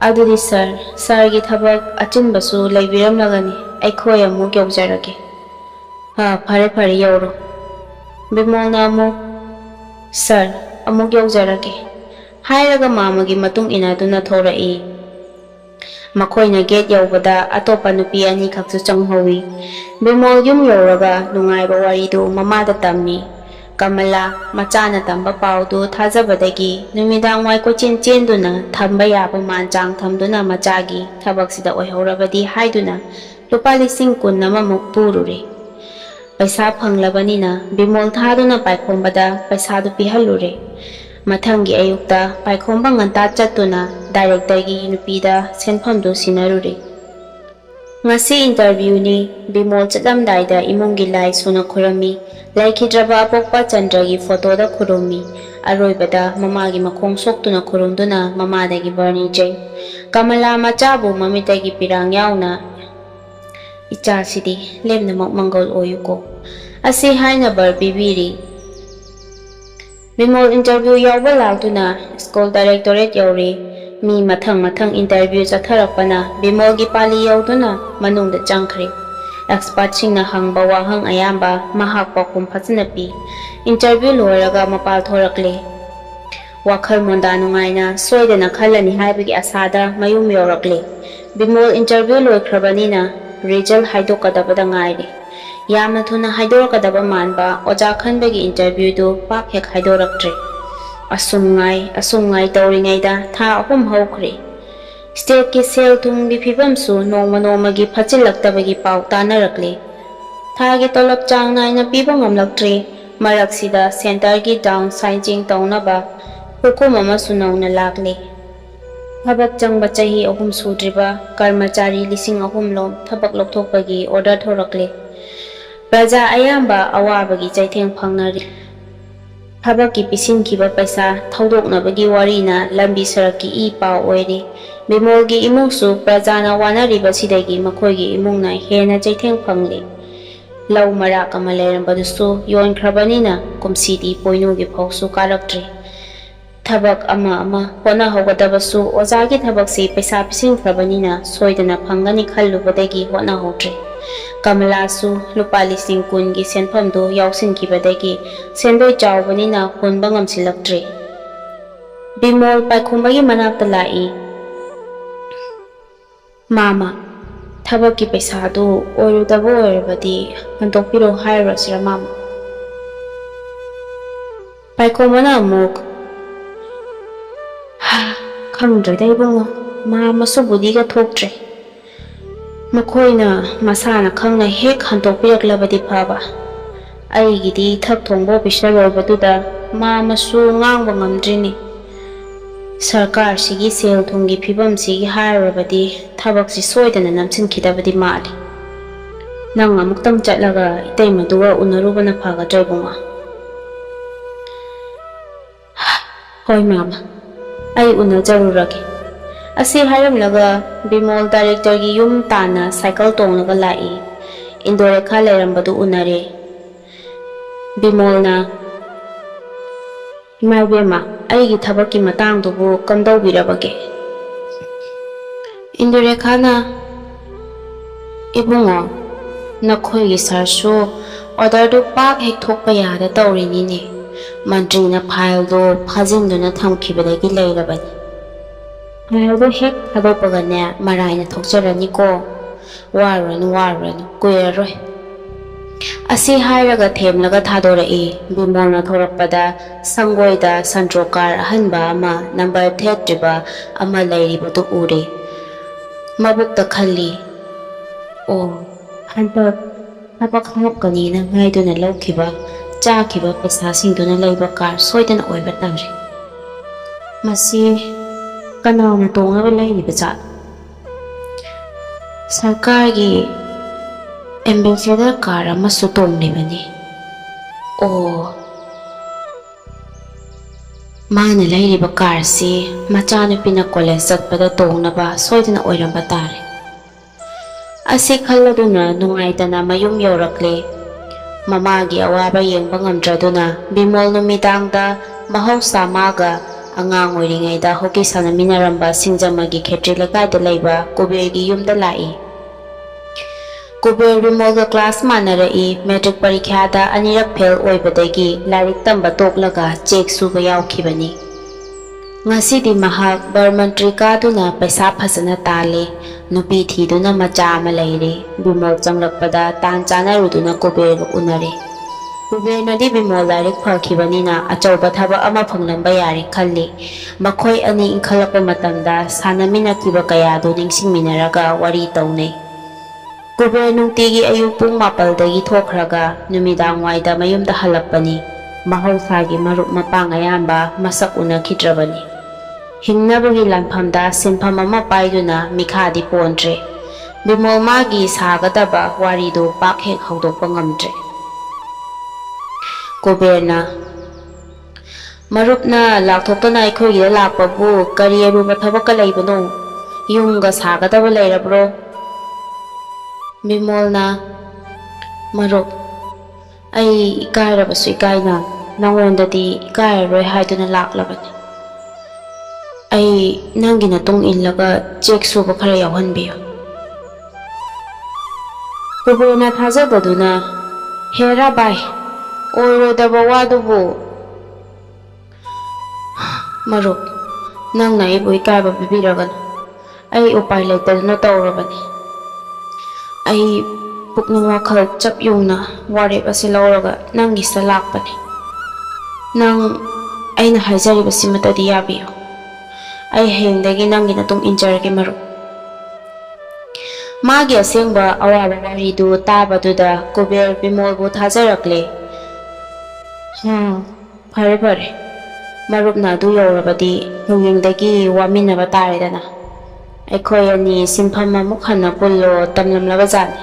ꯑꯗꯨꯗꯤ ꯁꯔ, ꯁꯔꯒꯤ ꯊꯕꯛ ꯑꯆꯤꯟꯕꯁꯨ ꯂꯩꯕꯤꯔꯝꯂꯒꯅꯤ, ꯑꯩꯈꯣꯏ ꯑꯃꯨꯛ ꯌꯧꯖꯔꯒꯦ꯫ ꯐꯔꯦ ꯐꯔꯦ, ꯌꯧꯔꯣ꯫ ꯕꯤꯃꯣꯜꯅ ꯑꯃꯨꯛ, ꯁꯔ, ꯑꯃꯨꯛ ꯌꯧꯖꯔꯒꯦ ꯍꯥꯏꯔꯒ ꯃꯥꯃꯒꯤ ꯃꯇꯨꯡ ꯏꯟꯅꯗꯨꯅ ꯊꯣꯔꯛꯏ꯫ ꯃꯈꯣꯏꯅ ꯒꯦꯠ ꯌꯧꯕꯗ ꯑꯇꯣꯞꯄ ꯅꯨꯄꯤ 2 ꯈꯛꯁꯨ ꯆꯪꯍꯧꯏ꯫ ꯕꯤꯃꯣꯜ ꯌꯨꯝ ꯌꯧꯔꯒ ꯅꯨꯡꯉꯥꯏꯕ ꯋꯥꯔꯤꯗꯨ ꯃꯃꯥꯗ ꯇꯝꯃꯤ꯫ ꯀꯃꯂꯥ, ꯃꯆꯥꯅ ꯇꯝꯕ ꯄꯥꯎꯗꯨ ꯊꯥꯖꯕꯗꯒꯤ ꯅꯨꯃꯤꯗꯥꯡꯋꯥꯏ ꯀꯣꯏꯆꯦꯟ ꯆꯦꯟꯗꯨꯅ ꯊꯝꯕ ꯌꯥꯕ ꯃꯥꯟ ꯆꯥꯡ ꯊꯝꯗꯨꯅ ꯃꯆꯥꯒꯤ ꯊꯕꯛꯁꯤꯗ ꯑꯣꯏꯍꯧꯔꯕꯗꯤ ꯍꯥꯏꯗꯨꯅ ꯂꯨꯄꯥ 20,000 ꯄꯨꯔꯨꯔꯦ꯫ ꯄꯩꯁꯥ ꯐꯪꯂꯕꯅꯤꯅ ꯕꯤꯃꯣꯜ ꯊꯥꯗꯨꯅ ꯄꯥꯏꯈꯣꯝꯕꯗ ꯄꯩꯁꯥꯗꯨ ꯄꯤꯍꯜꯂꯨꯔꯦ꯫ ꯃꯊꯪꯒꯤ ꯑꯌꯨꯛꯇ ꯄꯥꯏꯈꯣꯝꯕ ꯉꯟꯇꯥ ꯆꯠꯇꯨꯅ ꯗꯥꯏꯔꯦꯛꯇꯔꯒꯤ ꯅꯨꯄꯤꯗ ꯁꯦꯟꯐꯝꯗꯨ ꯁꯤꯟꯅꯔꯨꯔꯦ꯫ ꯉꯁꯤ ꯏꯟꯇꯔꯚ꯭ꯌꯨꯅꯤ꯫ ꯕꯤꯃꯣꯜ ꯆꯠꯂꯝꯗꯥꯏꯗ ꯏꯃꯨꯡꯒꯤ ꯂꯥꯏ ꯁꯨꯅ ꯈꯨꯔꯝꯃꯤ꯫ ꯂꯩꯈꯤꯗ꯭ꯔꯕ ꯑꯄꯣꯛꯄ ꯆꯟꯗ꯭ꯔꯒꯤ ꯐꯣꯇꯣꯗ ꯈꯨꯔꯨꯝꯃꯤ꯫ ꯑꯔꯣꯏꯕꯗ ꯃꯃꯥꯒꯤ ꯃꯈꯣꯡ ꯁꯣꯛꯇꯨꯅ ꯈꯨꯔꯨꯝꯗꯨꯅ ꯃꯃꯥꯗꯒꯤ ꯕꯔ ꯅꯤꯖꯩ꯫ ꯀꯃꯂꯥ ꯃꯆꯥꯕꯨ ꯃꯃꯤꯠꯇꯒꯤ ꯄꯤꯔꯥꯡ ꯌꯥꯎꯅ, ꯏꯆꯥꯁꯤꯗꯤ ꯂꯦꯝꯅꯃꯛ ꯃꯪꯒꯣꯜ ꯑꯣꯏꯌꯨꯀꯣ, ꯑꯁꯤ ꯍꯥꯏꯅ ꯕꯔ ꯄꯤꯕꯤꯔꯤ꯫ ꯕꯤꯃꯣꯜ ꯏꯟꯇꯔꯚ꯭ꯌꯨ ꯌꯥꯎꯕ ꯂꯥꯛꯇꯨꯅ ꯁ꯭ꯀꯨꯜ ꯗꯥꯏꯔꯦꯛꯇꯣꯔꯦꯠ ꯌꯧꯔꯦ꯫ ꯃꯤ ꯃꯊꯪ ꯏꯟꯇꯔꯚ꯭ꯌꯨ ꯆꯠꯊꯔꯛꯄꯅ ꯕꯤꯃꯣꯜꯒꯤ ꯄꯥꯂꯤ ꯌꯧꯗꯨꯅ ꯃꯅꯨꯡꯗ ꯆꯪꯈ꯭ꯔꯦ꯫ ꯑꯦꯛꯁꯄꯔꯠꯁꯤꯡꯅ ꯍꯪꯕ ꯋꯥꯍꯪ ꯑꯌꯥꯝꯕ ꯃꯍꯥꯛ ꯄꯥꯎꯈꯨꯝ ꯐꯖꯅ ꯄꯤ꯫ ꯏꯟꯇꯔꯚ꯭ꯌꯨ ꯂꯣꯏꯔꯒ ꯃꯄꯥꯜ ꯊꯣꯔꯛꯂꯦ꯫ ꯋꯥꯈꯜ ꯃꯣꯟꯗꯥ ꯅꯨꯡꯉꯥꯏꯅ ꯁꯣꯏꯗꯅ ꯈꯜꯂꯅꯤ ꯍꯥꯏꯕꯒꯤ ꯑꯁꯥꯗ ꯃꯌꯨꯝ ꯌꯧꯔꯛꯂꯦ꯫ ꯕꯤꯃꯣꯜ ꯏꯟꯇꯔꯚ꯭ꯌꯨ ꯂꯣꯏꯈ꯭ꯔꯕꯅꯤꯅ ꯔꯤꯖꯜ ꯍꯥꯏꯗꯣꯛꯀꯗꯕꯗ ꯉꯥꯏꯔꯦ꯫ ꯌꯥꯝꯅ ꯊꯨꯅ ꯍꯥꯏꯗꯣꯔꯛꯀꯗꯕ ꯃꯥꯟꯕ ꯑꯣꯖꯥ ꯈꯟꯕꯒꯤ ꯏꯟꯇꯔꯚ꯭ꯌꯨꯗꯨ ꯄꯥꯛ ꯍꯦꯛ ꯍꯥꯏꯗꯣꯔꯛꯇ꯭ꯔꯦ꯫ ꯑꯁꯨꯝ ꯉꯥꯏ ꯇꯧꯔꯤꯉꯩꯗ ꯊꯥ 3 ꯍꯧꯈ꯭ꯔꯦ꯫ ꯁ꯭ꯇꯦꯠꯀꯤ ꯁꯦꯜ ꯊꯨꯝꯒꯤ ꯐꯤꯕꯝꯁꯨ ꯅꯣꯡꯃ ꯅꯣꯡꯃꯒꯤ ꯐꯠꯆꯤꯜꯂꯛꯇꯕꯒꯤ ꯄꯥꯎ ꯇꯥꯅꯔꯛꯂꯤ꯫ ꯊꯥꯒꯤ ꯇꯣꯂꯣꯞ ꯆꯥꯡ ナꯏꯅ ꯄꯤꯕ ꯉꯝꯂꯛꯇ꯭ꯔꯤ꯫ ꯃꯔꯛꯁꯤꯗ ꯁꯦꯟꯇꯔꯒꯤ ꯗꯥꯎꯟ ꯁꯥꯏꯖꯤꯡ ꯇꯧꯅꯕ ꯍꯨꯀꯨꯝ ꯑꯃꯁꯨ ꯅꯧꯅ ꯂꯥꯛꯂꯤ꯫ ꯊꯕꯛ ꯆꯪꯕ ꯆꯍꯤ 3 ꯁꯨꯗ꯭ꯔꯤꯕ ꯀꯔꯃꯆꯥꯔꯤ 3000 ꯂꯣꯝ ꯊꯕꯛ ꯂꯧꯊꯣꯛꯄꯒꯤ ꯑꯣꯔꯗꯔ ꯊꯣꯔꯛꯂꯤ꯫ ꯄ꯭ꯔꯖꯥ ꯑꯌꯥꯝꯕ ꯑꯋꯥꯕꯒꯤ ꯆꯩꯊꯦꯡ ꯐꯪꯅꯔꯤ꯫ ꯊꯕꯛꯀꯤ ꯄꯤꯁꯤꯟꯈꯤꯕ ꯄꯩꯁꯥ ꯊꯧꯗꯣꯛꯅꯕꯒꯤ ꯋꯥꯔꯤꯅ ꯂꯝꯕꯤ ꯁꯔꯛꯀꯤ ꯏ ꯄꯥꯎ ꯑꯣꯏꯔꯤ꯫ ꯕꯤꯃꯣꯜꯒꯤ ꯏꯃꯨꯡꯁꯨ ꯄ꯭ꯔꯖꯥꯅ ꯋꯥꯅꯔꯤꯕꯁꯤꯗꯒꯤ ꯃꯈꯣꯏꯒꯤ ꯏꯃꯨꯡꯅ ꯍꯦꯟꯅ ꯆꯩꯊꯦꯡ ꯐꯪꯂꯤ꯫ ꯂꯧ ꯃꯔꯥꯛ ꯑꯃ ꯂꯩꯔꯝꯕꯗꯨꯁꯨ ꯌꯣꯟꯈ꯭ꯔꯕꯅꯤꯅ ꯀꯨꯝꯁꯤꯗꯤ ꯄꯣꯏꯅꯨꯒꯤ ꯐꯧꯁꯨ ꯀꯥꯔꯛꯇ꯭ꯔꯤ꯫ ꯊꯕꯛ ꯑꯃ ꯍꯣꯠꯅꯍꯧꯒꯗꯕꯁꯨ ꯑꯣꯖꯥꯒꯤ ꯊꯕꯛꯁꯤ ꯄꯩꯁꯥ ꯄꯤꯁꯤꯟꯈ꯭ꯔꯕꯅꯤꯅ ꯁꯣꯏꯗꯅ ꯐꯪꯒꯅꯤ ꯈꯜꯂꯨꯕꯗꯒꯤ ꯍꯣꯠꯅꯍꯧꯗ꯭ꯔꯦ꯫ ꯀꯃꯂꯥꯁꯨ ꯂꯨꯄꯥ 10,000ꯒꯤ ꯁꯦꯟꯐꯝꯗꯨ ꯌꯥꯎꯁꯤꯟꯈꯤꯕꯗꯒꯤ ꯁꯦꯟꯗꯣꯏ ꯆꯥꯎꯕꯅꯤꯅ ꯍꯨꯟꯕ ꯉꯝꯁꯤꯜꯂꯛꯇ꯭ꯔꯤ꯫ ꯕꯤꯃꯣꯜ ꯄꯥꯏꯈꯣꯝꯕꯒꯤ ꯃꯅꯥꯛꯇ ꯂꯥꯛꯏ꯫ ꯃꯥꯃ, ꯊꯕꯛꯀꯤ ꯄꯩꯁꯥꯗꯨ ꯑꯣꯏꯔꯣꯏꯗꯕ ꯑꯣꯏꯔꯕꯗꯤ ꯍꯟꯗꯣꯛꯄꯤꯔꯣ ꯍꯥꯏꯔꯨꯔꯁꯤꯔ ꯃꯥꯃ? ꯄꯥꯏꯈꯣꯝꯕꯅ ꯑꯃꯨꯛ, ꯈꯪꯗ꯭ꯔꯦꯗ ꯏꯕꯨꯡꯉꯣ, ꯃꯥꯃꯁꯨ ꯕꯨꯙꯤꯒ ꯊꯣꯛꯇ꯭ꯔꯦ꯫ ꯃꯈꯣꯏꯅ ꯃꯁꯥꯅ ꯈꯪꯅ ꯍꯦꯛ ꯍꯟꯗꯣꯛꯄꯤꯔꯛꯂꯕꯗꯤ ꯐꯕ꯫ ꯑꯩꯒꯤꯗꯤ ꯊꯛ ꯊꯣꯡꯕ ꯑꯣꯐꯤꯁꯔ ꯑꯣꯏꯕꯗꯨꯗ ꯃꯥꯃꯁꯨ ꯉꯥꯡꯕ ꯉꯝꯗ꯭ꯔꯤꯅꯤ꯫ ꯁꯔꯀꯥꯔꯁꯤꯒꯤ ꯁꯦꯜ ꯊꯨꯝꯒꯤ ꯐꯤꯕꯝꯁꯤꯒꯤ ꯍꯥꯏꯔꯨꯔꯕꯗꯤ ꯊꯕꯛꯁꯤ ꯁꯣꯏꯗꯅ ꯅꯝꯁꯤꯟꯈꯤꯗꯕꯗꯤ ꯃꯥꯜꯂꯤ꯫ ꯅꯪ ꯑꯃꯨꯛꯇꯪ ꯆꯠꯂꯒ ꯏꯇꯩꯃꯗꯨꯒ ꯎꯅꯔꯨꯕꯅ ꯐꯒꯗ꯭ꯔꯥ ꯏꯕꯨꯡꯉꯣ? ꯍꯣꯏ ꯃꯥꯃ, ꯑꯩ ꯎꯅꯖꯔꯨꯔꯒꯦ꯫ ꯑꯁꯤ ꯍꯥꯏꯔꯝꯂꯒ ꯕꯤꯃꯣꯜ ꯗꯥꯏꯔꯦꯛꯇꯔꯒꯤ ꯌꯨꯝ ꯇꯥꯟꯅ ꯁꯥꯏꯀꯜ ꯇꯣꯡꯂꯒ ꯂꯥꯛꯏ꯫ ꯏꯟꯗꯣꯔꯦꯈꯥ ꯂꯩꯔꯝꯕꯗꯨ ꯎꯅꯔꯦ꯫ ꯕꯤꯃꯣꯜꯅ, ꯏꯃꯥ ꯏꯕꯦꯝꯃ, ꯑꯩꯒꯤ ꯊꯕꯛꯀꯤ ꯃꯇꯥꯡꯗꯨꯕꯨ ꯀꯝꯗꯧꯕꯤꯔꯕꯒꯦ? ꯏꯟꯗꯨꯔꯦꯈꯥꯅ, ꯏꯕꯨꯡꯉꯣ, ꯅꯈꯣꯏꯒꯤ ꯁꯥꯔꯁꯨ ꯑꯣꯔꯗꯔꯗꯨ ꯄꯥꯛ ꯍꯦꯛ ꯊꯣꯛꯄ ꯌꯥꯗ ꯇꯧꯔꯤꯅꯤꯅꯦ꯫ ꯃꯟꯇ꯭ꯔꯤꯅ ꯐꯥꯏꯜꯗꯣ ꯐꯥꯖꯤꯟꯗꯨꯅ ꯊꯝꯈꯤꯕꯗꯒꯤ ꯂꯩꯔꯕꯅꯤ꯫ ꯐꯥꯏꯜꯗꯣ ꯍꯦꯛ ꯊꯥꯗꯣꯛꯄꯒꯅꯦ ꯃꯔꯥꯏꯅ ꯊꯣꯛꯆꯔꯅꯤꯀꯣ꯫ ꯋꯥꯔꯨꯔꯅꯨ, ꯀꯨꯏꯔꯔꯣꯏ꯫ ꯑꯁꯤ ꯍꯥꯏꯔꯒ ꯊꯦꯝꯂꯒ ꯊꯥꯗꯣꯔꯛꯏ꯫ ꯕꯤꯃꯣꯜꯅ ꯊꯣꯔꯛꯄꯗ ꯁꯪꯒꯣꯏꯗ ꯁꯟꯇ꯭ꯔꯣꯀꯥꯔ ꯑꯍꯟꯕ ꯑꯃ ꯅꯝꯕꯔ ꯊꯦꯠꯇ꯭ꯔꯤꯕ ꯑꯃ ꯂꯩꯔꯤꯕꯗꯨ ꯎꯔꯦ꯫ ꯃꯕꯨꯛꯇ ꯈꯜꯂꯤ, ꯑꯣ, ꯍꯟꯗꯛ ꯊꯕꯛ ꯍꯥꯞꯀꯅꯤꯅ ꯉꯥꯏꯗꯨꯅ ꯂꯧꯈꯤꯕ ꯆꯥꯈꯤꯕ ꯄꯩꯁꯥꯁꯤꯡꯗꯨꯅ ꯂꯩꯕ ꯀꯥꯔ ꯁꯣꯏꯗꯅ ꯑꯣꯏꯕ ꯇꯥꯔꯦ꯫ ꯃꯁꯤ ꯀꯅꯥꯅ ꯇꯣꯡꯅꯕ ꯂꯩꯔꯤꯕ ꯖꯥꯠꯅꯣ? ꯁꯔꯀꯥꯔꯒꯤ ꯑꯦꯝꯕꯦꯁꯦꯗꯔ ꯀꯥꯔ ꯑꯃꯁꯨ ꯇꯣꯡꯂꯤꯕꯅꯤ꯫ ꯑꯣ, ꯃꯥꯅ ꯂꯩꯔꯤꯕ ꯀꯥꯔꯁꯤ ꯃꯆꯥꯅꯨꯄꯤꯅ ꯀꯣꯂꯦꯖ ꯆꯠꯄꯗ ꯇꯣꯡꯅꯕ ꯁꯣꯏꯗꯅ ꯑꯣꯏꯔꯝꯕ ꯇꯥꯔꯦ꯫ ꯑꯁꯤ ꯈꯜꯂꯗꯨꯅ ꯅꯨꯡꯉꯥꯏꯇꯅ ꯃꯌꯨꯝ ꯌꯧꯔꯛꯂꯦ꯫ ꯃꯃꯥꯒꯤ ꯑꯋꯥꯕ ꯌꯦꯡꯕ ꯉꯝꯗ꯭ꯔꯗꯨꯅ ꯕꯤꯃꯣꯜ ꯅꯨꯃꯤꯗꯥꯡꯗ ꯃꯍꯧꯁꯥ ꯃꯥꯒ ꯑꯉꯥꯡ ꯑꯣꯏꯔꯤꯉꯩꯗ ꯍꯣꯀꯤ ꯁꯥꯟꯅꯃꯤꯟꯅꯔꯝꯕ ꯁꯤꯡꯖꯃꯩꯒꯤ ꯈꯦꯇ꯭ꯔꯤ ꯂꯩꯀꯥꯏꯗ ꯂꯩꯕ ꯀꯨꯕꯦꯔꯒꯤ ꯌꯨꯝꯗ ꯂꯥꯛꯏ꯫ ꯀꯨꯕꯦꯔ ꯕꯤꯃꯣꯜꯒ ꯀ꯭ꯂꯥꯁ ꯃꯥꯟꯅꯔꯛꯏ꯫ ꯃꯦꯇ꯭ꯔꯤꯛ ꯄꯔꯤꯈ꯭ꯌꯥꯗ ꯑꯅꯤꯔꯛ ꯐꯦꯜ ꯑꯣꯏꯕꯗꯒꯤ ꯂꯥꯏꯔꯤꯛ ꯇꯝꯕ ꯇꯣꯛꯂꯒ ꯆꯦꯛ ꯁꯨꯕ ꯌꯥꯎꯈꯤꯕꯅꯤ꯫ ꯉꯁꯤꯗꯤ ꯃꯍꯥꯛ ꯕꯔꯃꯟꯇ꯭ꯔꯤ ꯀꯥꯗꯨꯅ ꯄꯩꯁꯥ ꯐꯖꯅ ꯇꯥꯜꯂꯤ꯫ ꯅꯨꯄꯤ ꯊꯤꯗꯨꯅ ꯃꯆꯥ ꯑꯃ ꯂꯩꯔꯦ꯫ ꯕꯤꯃꯣꯜ ꯆꯪꯂꯛꯄꯗ ꯇꯥꯟ ꯆꯥꯅꯔꯨꯗꯨꯅ ꯀꯨꯕꯦꯔꯒ ꯎꯅꯔꯦ꯫ ꯀꯨꯕꯦꯔꯅꯗꯤ ꯕꯤꯃꯣꯜ ꯂꯥꯏꯔꯤꯛ ꯐꯈꯤꯕꯅꯤꯅ ꯑꯆꯧꯕ ꯊꯕꯛ ꯑꯃ ꯐꯪꯂꯝꯕ ꯌꯥꯔꯦ ꯈꯜꯂꯤ꯫ ꯃꯈꯣꯏ ꯑꯅꯤ ꯏꯟꯈꯠꯂꯛꯄ ꯃꯇꯝꯗ ꯁꯥꯟꯅꯃꯤꯟꯅꯈꯤꯕ ꯀꯌꯥꯗꯨ ꯅꯤꯡꯁꯤꯡꯃꯤꯟꯅꯔꯒ ꯋꯥꯔꯤ ꯇꯧꯅꯩ꯫ ꯀꯨꯕꯦꯔ ꯅꯨꯡꯇꯤꯒꯤ ꯑꯌꯨꯛ ꯄꯨꯡ 4ꯗꯒꯤ ꯊꯣꯛꯈ꯭ꯔꯒ ꯅꯨꯃꯤꯗꯥꯡꯋꯥꯏꯗ ꯃꯌꯨꯝꯗ ꯍꯜꯂꯛꯄꯅꯤ꯫ ꯃꯍꯧꯁꯥꯒꯤ ꯃꯔꯨꯞ ꯃꯄꯥꯡ ꯑꯌꯥꯝꯕ ꯃꯁꯛ ꯎꯅꯈꯤꯗ꯭ꯔꯕꯅꯤ꯫ ꯍꯤꯡꯅꯕꯒꯤ ꯂꯥꯟꯐꯝꯗ ꯁꯤꯟꯐꯝ ꯑꯃ ꯄꯥꯏꯗꯨꯅ ꯃꯤꯈꯥꯗꯤ ꯄꯣꯟꯗ꯭ꯔꯦ꯫ ꯕꯤꯃꯣꯜ ꯃꯥꯒꯤ ꯁꯥꯒꯗꯕ ꯋꯥꯔꯤꯗꯨ ꯄꯥꯛ ꯍꯦꯛ ꯍꯧꯗꯣꯛꯄ ꯉꯝꯗ꯭ꯔꯦ꯫ ꯀꯨꯕꯦꯔꯅ, ꯃꯔꯨꯞꯅ ꯂꯥꯛꯊꯣꯛꯇꯅ ꯑꯩꯈꯣꯏꯒꯤꯗ ꯂꯥꯛꯄꯕꯨ ꯀꯔꯤ ꯑꯔꯨꯕ ꯊꯕꯛꯀ ꯂꯩꯕꯅꯣ? ꯌꯨꯝꯒ ꯁꯥꯒꯗꯕ ꯂꯩꯔꯕ꯭ꯔꯣ? ꯕꯤꯃꯣꯜꯅ, ꯃꯔꯨꯞ, ꯑꯩ ꯏꯀꯥꯏꯔꯕꯁꯨ ꯏꯀꯥꯏꯅ ꯅꯉꯣꯟꯗꯗꯤ ꯏꯀꯥꯏꯔꯔꯣꯏ ꯍꯥꯏꯗꯨꯅ ꯂꯥꯛꯂꯕꯅꯤ꯫ ꯑꯩ ꯅꯪꯒꯤ ꯃꯇꯨꯡ ꯏꯜꯂꯒ ꯆꯦꯛ ꯁꯨꯕ ꯈꯔ ꯌꯥꯎꯍꯟꯕꯤꯌꯨ꯫ ꯀꯨꯕꯦꯔꯅ ꯊꯥꯖꯗꯗꯨꯅ, ꯍꯦꯔꯥ ꯚꯥꯏ, ꯑꯣꯏꯔꯣꯏꯗꯕ ꯋꯥꯗꯨꯕꯨ꯫ ꯃꯔꯨꯞ, ꯅꯪꯅ ꯑꯩꯕꯨ ꯏꯀꯥꯏꯕ ꯄꯤꯕꯤꯔꯒꯅꯨ꯫ ꯑꯩ ꯎꯄꯥꯏ ꯂꯩꯇꯗꯨꯅ ꯇꯧꯔꯕꯅꯤ꯫ ꯑꯩ ꯄꯨꯛꯅꯤꯡ ꯋꯥꯈꯜ ꯆꯞ ꯌꯨꯡꯅ ꯋꯥꯔꯦꯞ ꯑꯁꯤ ꯂꯧꯔꯒ ꯅꯪꯒꯤꯁꯤꯗ ꯂꯥꯛꯄꯅꯤ꯫ ꯅꯪ ꯑꯩꯅ ꯍꯥꯏꯖꯔꯤꯕꯁꯤꯃꯇꯗꯤ ꯌꯥꯕꯤꯌꯨ꯫ ꯑꯩ ꯍꯌꯦꯡꯗꯒꯤ ꯅꯪꯒꯤ ꯃꯇꯨꯡ ꯏꯟꯖꯔꯒꯦ ꯃꯔꯨꯞ꯫ ꯃꯥꯒꯤ ꯑꯁꯦꯡꯕ ꯑꯋꯥꯕ ꯋꯥꯔꯤꯗꯨ ꯇꯥꯕꯗꯨꯗ ꯀꯨꯕꯦꯔ ꯕꯤꯃꯣꯜꯕꯨ ꯊꯥꯖꯔꯛꯂꯦ꯫ ꯐꯔꯦ ꯐꯔꯦ, ꯃꯔꯨꯞꯅ ꯑꯗꯨ ꯌꯧꯔꯕꯗꯤ ꯍꯌꯦꯡꯗꯒꯤ ꯋꯥꯃꯤꯟꯅꯕ ꯇꯥꯔꯦꯗꯅ꯫ ꯑꯩꯈꯣꯏ ꯑꯅꯤ ꯁꯤꯟꯐꯝ ꯑꯃꯨꯛ ꯍꯟꯅ ꯄꯨꯜꯂꯣ ꯇꯝꯂꯝꯂꯕꯖꯥꯠꯅꯤ꯫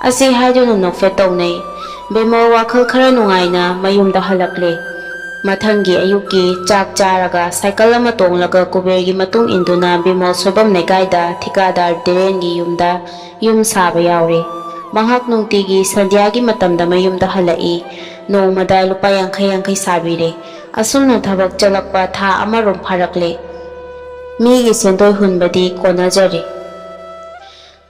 ꯑꯁꯤ ꯍꯥꯏꯗꯨꯅ ꯅꯣꯛꯐꯦꯠ ꯇꯧꯅꯩ꯫ ꯕꯤꯃꯣꯜ ꯋꯥꯈꯜ ꯈꯔ ꯅꯨꯡꯉꯥꯏꯅ ꯃꯌꯨꯝꯗ ꯍꯜꯂꯛꯂꯦ꯫ ꯃꯊꯪꯒꯤ ꯑꯌꯨꯛꯀꯤ ꯆꯥꯛ ꯆꯥꯔꯒ ꯁꯥꯏꯀꯜ ꯑꯃ ꯇꯣꯡꯂꯒ ꯀꯨꯕꯦꯔꯒꯤ ꯃꯇꯨꯡ ꯏꯟꯗꯨꯅ ꯕꯤꯃꯣꯜ ꯁꯣꯏꯕꯝ ꯂꯩꯀꯥꯏꯗ ꯊꯤꯀꯥꯗꯥꯔ ꯙꯤꯔꯦꯟꯒꯤ ꯌꯨꯝꯗ ꯌꯨꯝ ꯁꯥꯕ ꯌꯥꯎꯔꯦ꯫ ꯃꯍꯥꯛ ꯅꯨꯡꯇꯤꯒꯤ ꯁꯟꯙ꯭ꯌꯥꯒꯤ ꯃꯇꯝꯗ ꯃꯌꯨꯝꯗ ꯍꯜꯂꯛꯏ꯫ ꯅꯣꯡꯃꯗ ꯂꯨꯄꯥ 50 ꯁꯥꯕꯤꯔꯦ꯫ ꯑꯁꯨꯝꯅ ꯊꯕꯛ ꯆꯠꯂꯛꯄ ꯊꯥ ꯑꯃꯔꯣꯝ ꯐꯥꯔꯛꯂꯦ꯫ ꯃꯤꯒꯤ ꯁꯦꯟꯗꯣꯏ ꯍꯨꯟꯕꯗꯤ ꯀꯣꯟꯅꯖꯔꯦ꯫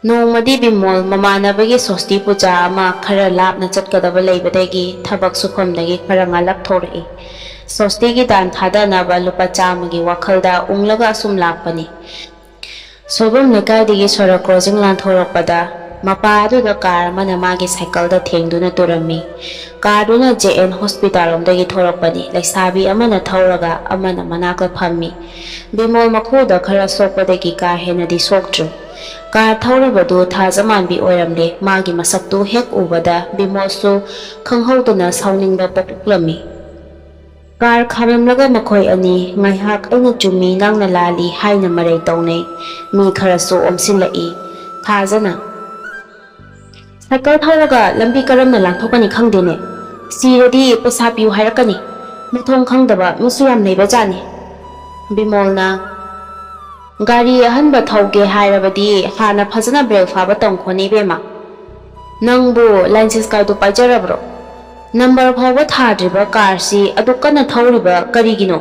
ꯅꯣꯡꯃꯗꯤ ꯕꯤꯃꯣꯜ ꯃꯃꯥꯟꯅꯕꯒꯤ ꯁꯣꯁꯇꯤ ꯄꯨꯖꯥ ꯑꯃ ꯈꯔ ꯂꯥꯞꯅ ꯆꯠꯀꯗꯕ ꯂꯩꯕꯗꯒꯤ ꯊꯕꯛ ꯁꯨꯐꯝꯗꯒꯤ ꯈꯔ ꯉꯥꯜꯂꯞ ꯊꯣꯔꯛꯏ꯫ ꯁꯣꯁꯇꯤꯒꯤ ꯗꯥꯟ ꯊꯥꯗꯅꯕ ꯂꯨꯄꯥ 100ꯒꯤ ꯋꯥꯈꯜꯗ ꯎꯪꯂꯒ ꯑꯁꯨꯝ ꯂꯥꯛꯄꯅꯤ꯫ ꯁꯣꯏꯕꯝ ꯂꯩꯀꯥꯏꯗꯒꯤ ꯁꯣꯔꯣꯛ ꯀ꯭ꯔꯣꯁꯤꯡ ꯂꯥꯟꯊꯣꯔꯛꯄꯗ ꯃꯄꯥ ꯑꯗꯨꯗ ꯀꯥꯔ ꯑꯃꯅ ꯃꯥꯒꯤ ꯁꯥꯏꯀꯜꯗ ꯊꯦꯡꯗꯨꯅ ꯇꯨꯔꯝꯃꯤ꯫ ꯀꯥꯔꯗꯨꯅ JN ꯍꯣꯁꯄꯤꯇꯥꯜꯂꯣꯝꯗꯒꯤ ꯊꯣꯔꯛꯄꯅꯤ꯫ ꯂꯩꯁꯥꯕꯤ ꯑꯃꯅ ꯊꯧꯔꯒ ꯑꯃꯅ ꯃꯅꯥꯛꯇ ꯐꯝꯃꯤ꯫ ꯕꯤꯃꯣꯜ ꯃꯈꯨꯗ ꯈꯔ ꯁꯣꯛꯄꯗꯒꯤ ꯀꯥ ꯍꯦꯟꯅꯗꯤ ꯁꯣꯛꯇ꯭ꯔꯤ꯫ ꯀꯥꯔ ꯊꯧꯔꯤꯕꯗꯨ ꯊꯥꯖꯃꯥꯟꯕꯤ ꯑꯣꯏꯔꯝꯂꯦ꯫ ꯃꯥꯒꯤ ꯃꯁꯛꯇꯨ ꯍꯦꯛ ꯎꯕꯗ ꯕꯤꯃꯣꯜꯁꯨ ꯈꯪꯍꯧꯗꯅ ꯁꯥꯎꯅꯤꯡꯕ ꯄꯣꯛꯂꯛꯂꯝꯃꯤ꯫ ꯀꯥꯔ ꯈꯥꯝꯂꯝꯂꯒ ꯃꯈꯣꯏ ꯑꯅꯤ ꯉꯥꯏꯍꯥꯛ ꯑꯩꯅ ꯆꯨꯝꯃꯤ ꯅꯪꯅ ꯂꯥꯜꯂꯤ ꯍꯥꯏꯅ ꯃꯔꯩ ꯇꯧꯅꯩ꯫ ꯃꯤ ꯈꯔꯁꯨ ꯑꯣꯝꯁꯤꯜꯂꯛꯏ꯫ ꯊꯥꯖꯅ ꯁꯥꯏꯀꯜ ꯊꯧꯔꯒ ꯂꯝꯕꯤ ꯀꯔꯝꯅ ꯂꯥꯟꯊꯣꯛꯀꯅꯤ ꯈꯪꯗꯦꯅꯦ꯫ ꯁꯤꯔꯗꯤ ꯄꯩꯁꯥ ꯄꯤꯌꯨ ꯍꯥꯏꯔꯛꯀꯅꯤ꯫ ꯃꯊꯣꯡ ꯈꯪꯗꯕ ꯃꯤꯁꯨ ꯌꯥꯝ ꯂꯩꯕꯖꯥꯠꯅꯤ꯫ ꯕꯤꯃꯣꯜꯅ ꯒꯥꯔꯤ ꯑꯍꯟꯕ ꯊꯧꯒꯦ ꯍꯥꯏꯔꯕꯗꯤ ꯍꯥꯟꯅ ꯐꯖꯅ ꯕ꯭ꯔꯦꯛ ꯐꯥꯕ ꯇꯝꯈꯣꯅꯦ ꯏꯕꯦꯝꯃ꯫ ꯅꯪꯕꯨ ꯂꯥꯏꯁꯦꯟꯁ ꯀꯥꯏꯗꯣ ꯄꯥꯏꯖꯔꯕ꯭ꯔꯣ? ꯅꯝꯕꯔ ꯐꯥꯎꯕ ꯊꯥꯗ꯭ꯔꯤꯕ ꯀꯥꯔꯁꯤ ꯑꯗꯨ ꯀꯟꯅ ꯊꯧꯔꯤꯕ ꯀꯔꯤꯒꯤꯅꯣ?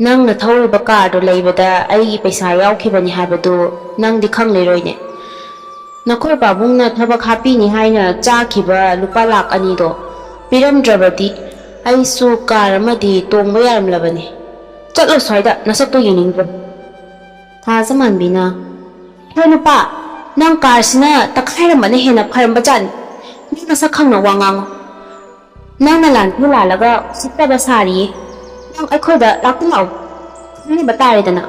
ꯅꯪꯅ ꯊꯧꯔꯤꯕ ꯀꯥꯔꯗꯨ ꯂꯩꯕꯗ ꯑꯩꯒꯤ ꯄꯩꯁꯥ ꯌꯥꯎꯈꯤꯕꯅꯤ ꯍꯥꯏꯕꯗꯨ ꯅꯪꯗꯤ ꯈꯪꯂꯔꯣꯏꯅꯦ꯫ ꯅꯈꯣꯏ ꯄꯥꯕꯨꯡꯅ ꯊꯕꯛ ꯍꯥꯞꯄꯤꯅꯤ ꯍꯥꯏꯅ ꯆꯥꯈꯤꯕ ꯂꯨꯄꯥ 2,00,000ꯗꯣ ꯄꯤꯔꯝꯗ꯭ꯔꯕꯗꯤ ꯑꯩꯁꯨ ꯀꯥꯔ ꯑꯃꯗꯤ ꯇꯣꯡꯕ ꯌꯥꯔꯝꯂꯕꯅꯤ꯫ ꯆꯠꯂꯣ ꯁ꯭ꯋꯥꯏꯗ, ꯅꯁꯛꯇꯣ ꯌꯦꯡꯅꯤꯡꯗ꯭ꯔꯦ꯫ ꯊꯥꯖꯃꯥꯟꯕꯤꯅ ꯍꯦ ꯅꯨꯄꯥ, ꯅꯪ ꯀꯥꯔꯁꯤꯅ ꯇꯛꯈꯥꯏꯔꯝꯕꯅ ꯍꯦꯟꯅ ꯐꯔꯝꯕꯖꯥꯠꯅꯤ꯫ ꯃꯤ ꯃꯁꯛ ꯈꯪꯅ ꯋꯥ ꯉꯥꯡꯉꯨ꯫ ꯅꯪꯅ ꯂꯥꯟꯁꯨ ꯂꯥꯜꯂꯒ ꯎꯁꯤꯠꯇꯕ ꯁꯥꯔꯤꯌꯦ꯫ ꯅꯪ ꯑꯩꯈꯣꯏꯗ ꯂꯥꯛꯑꯣ, ꯈꯟꯅꯕ ꯇꯥꯔꯦꯗꯅ꯫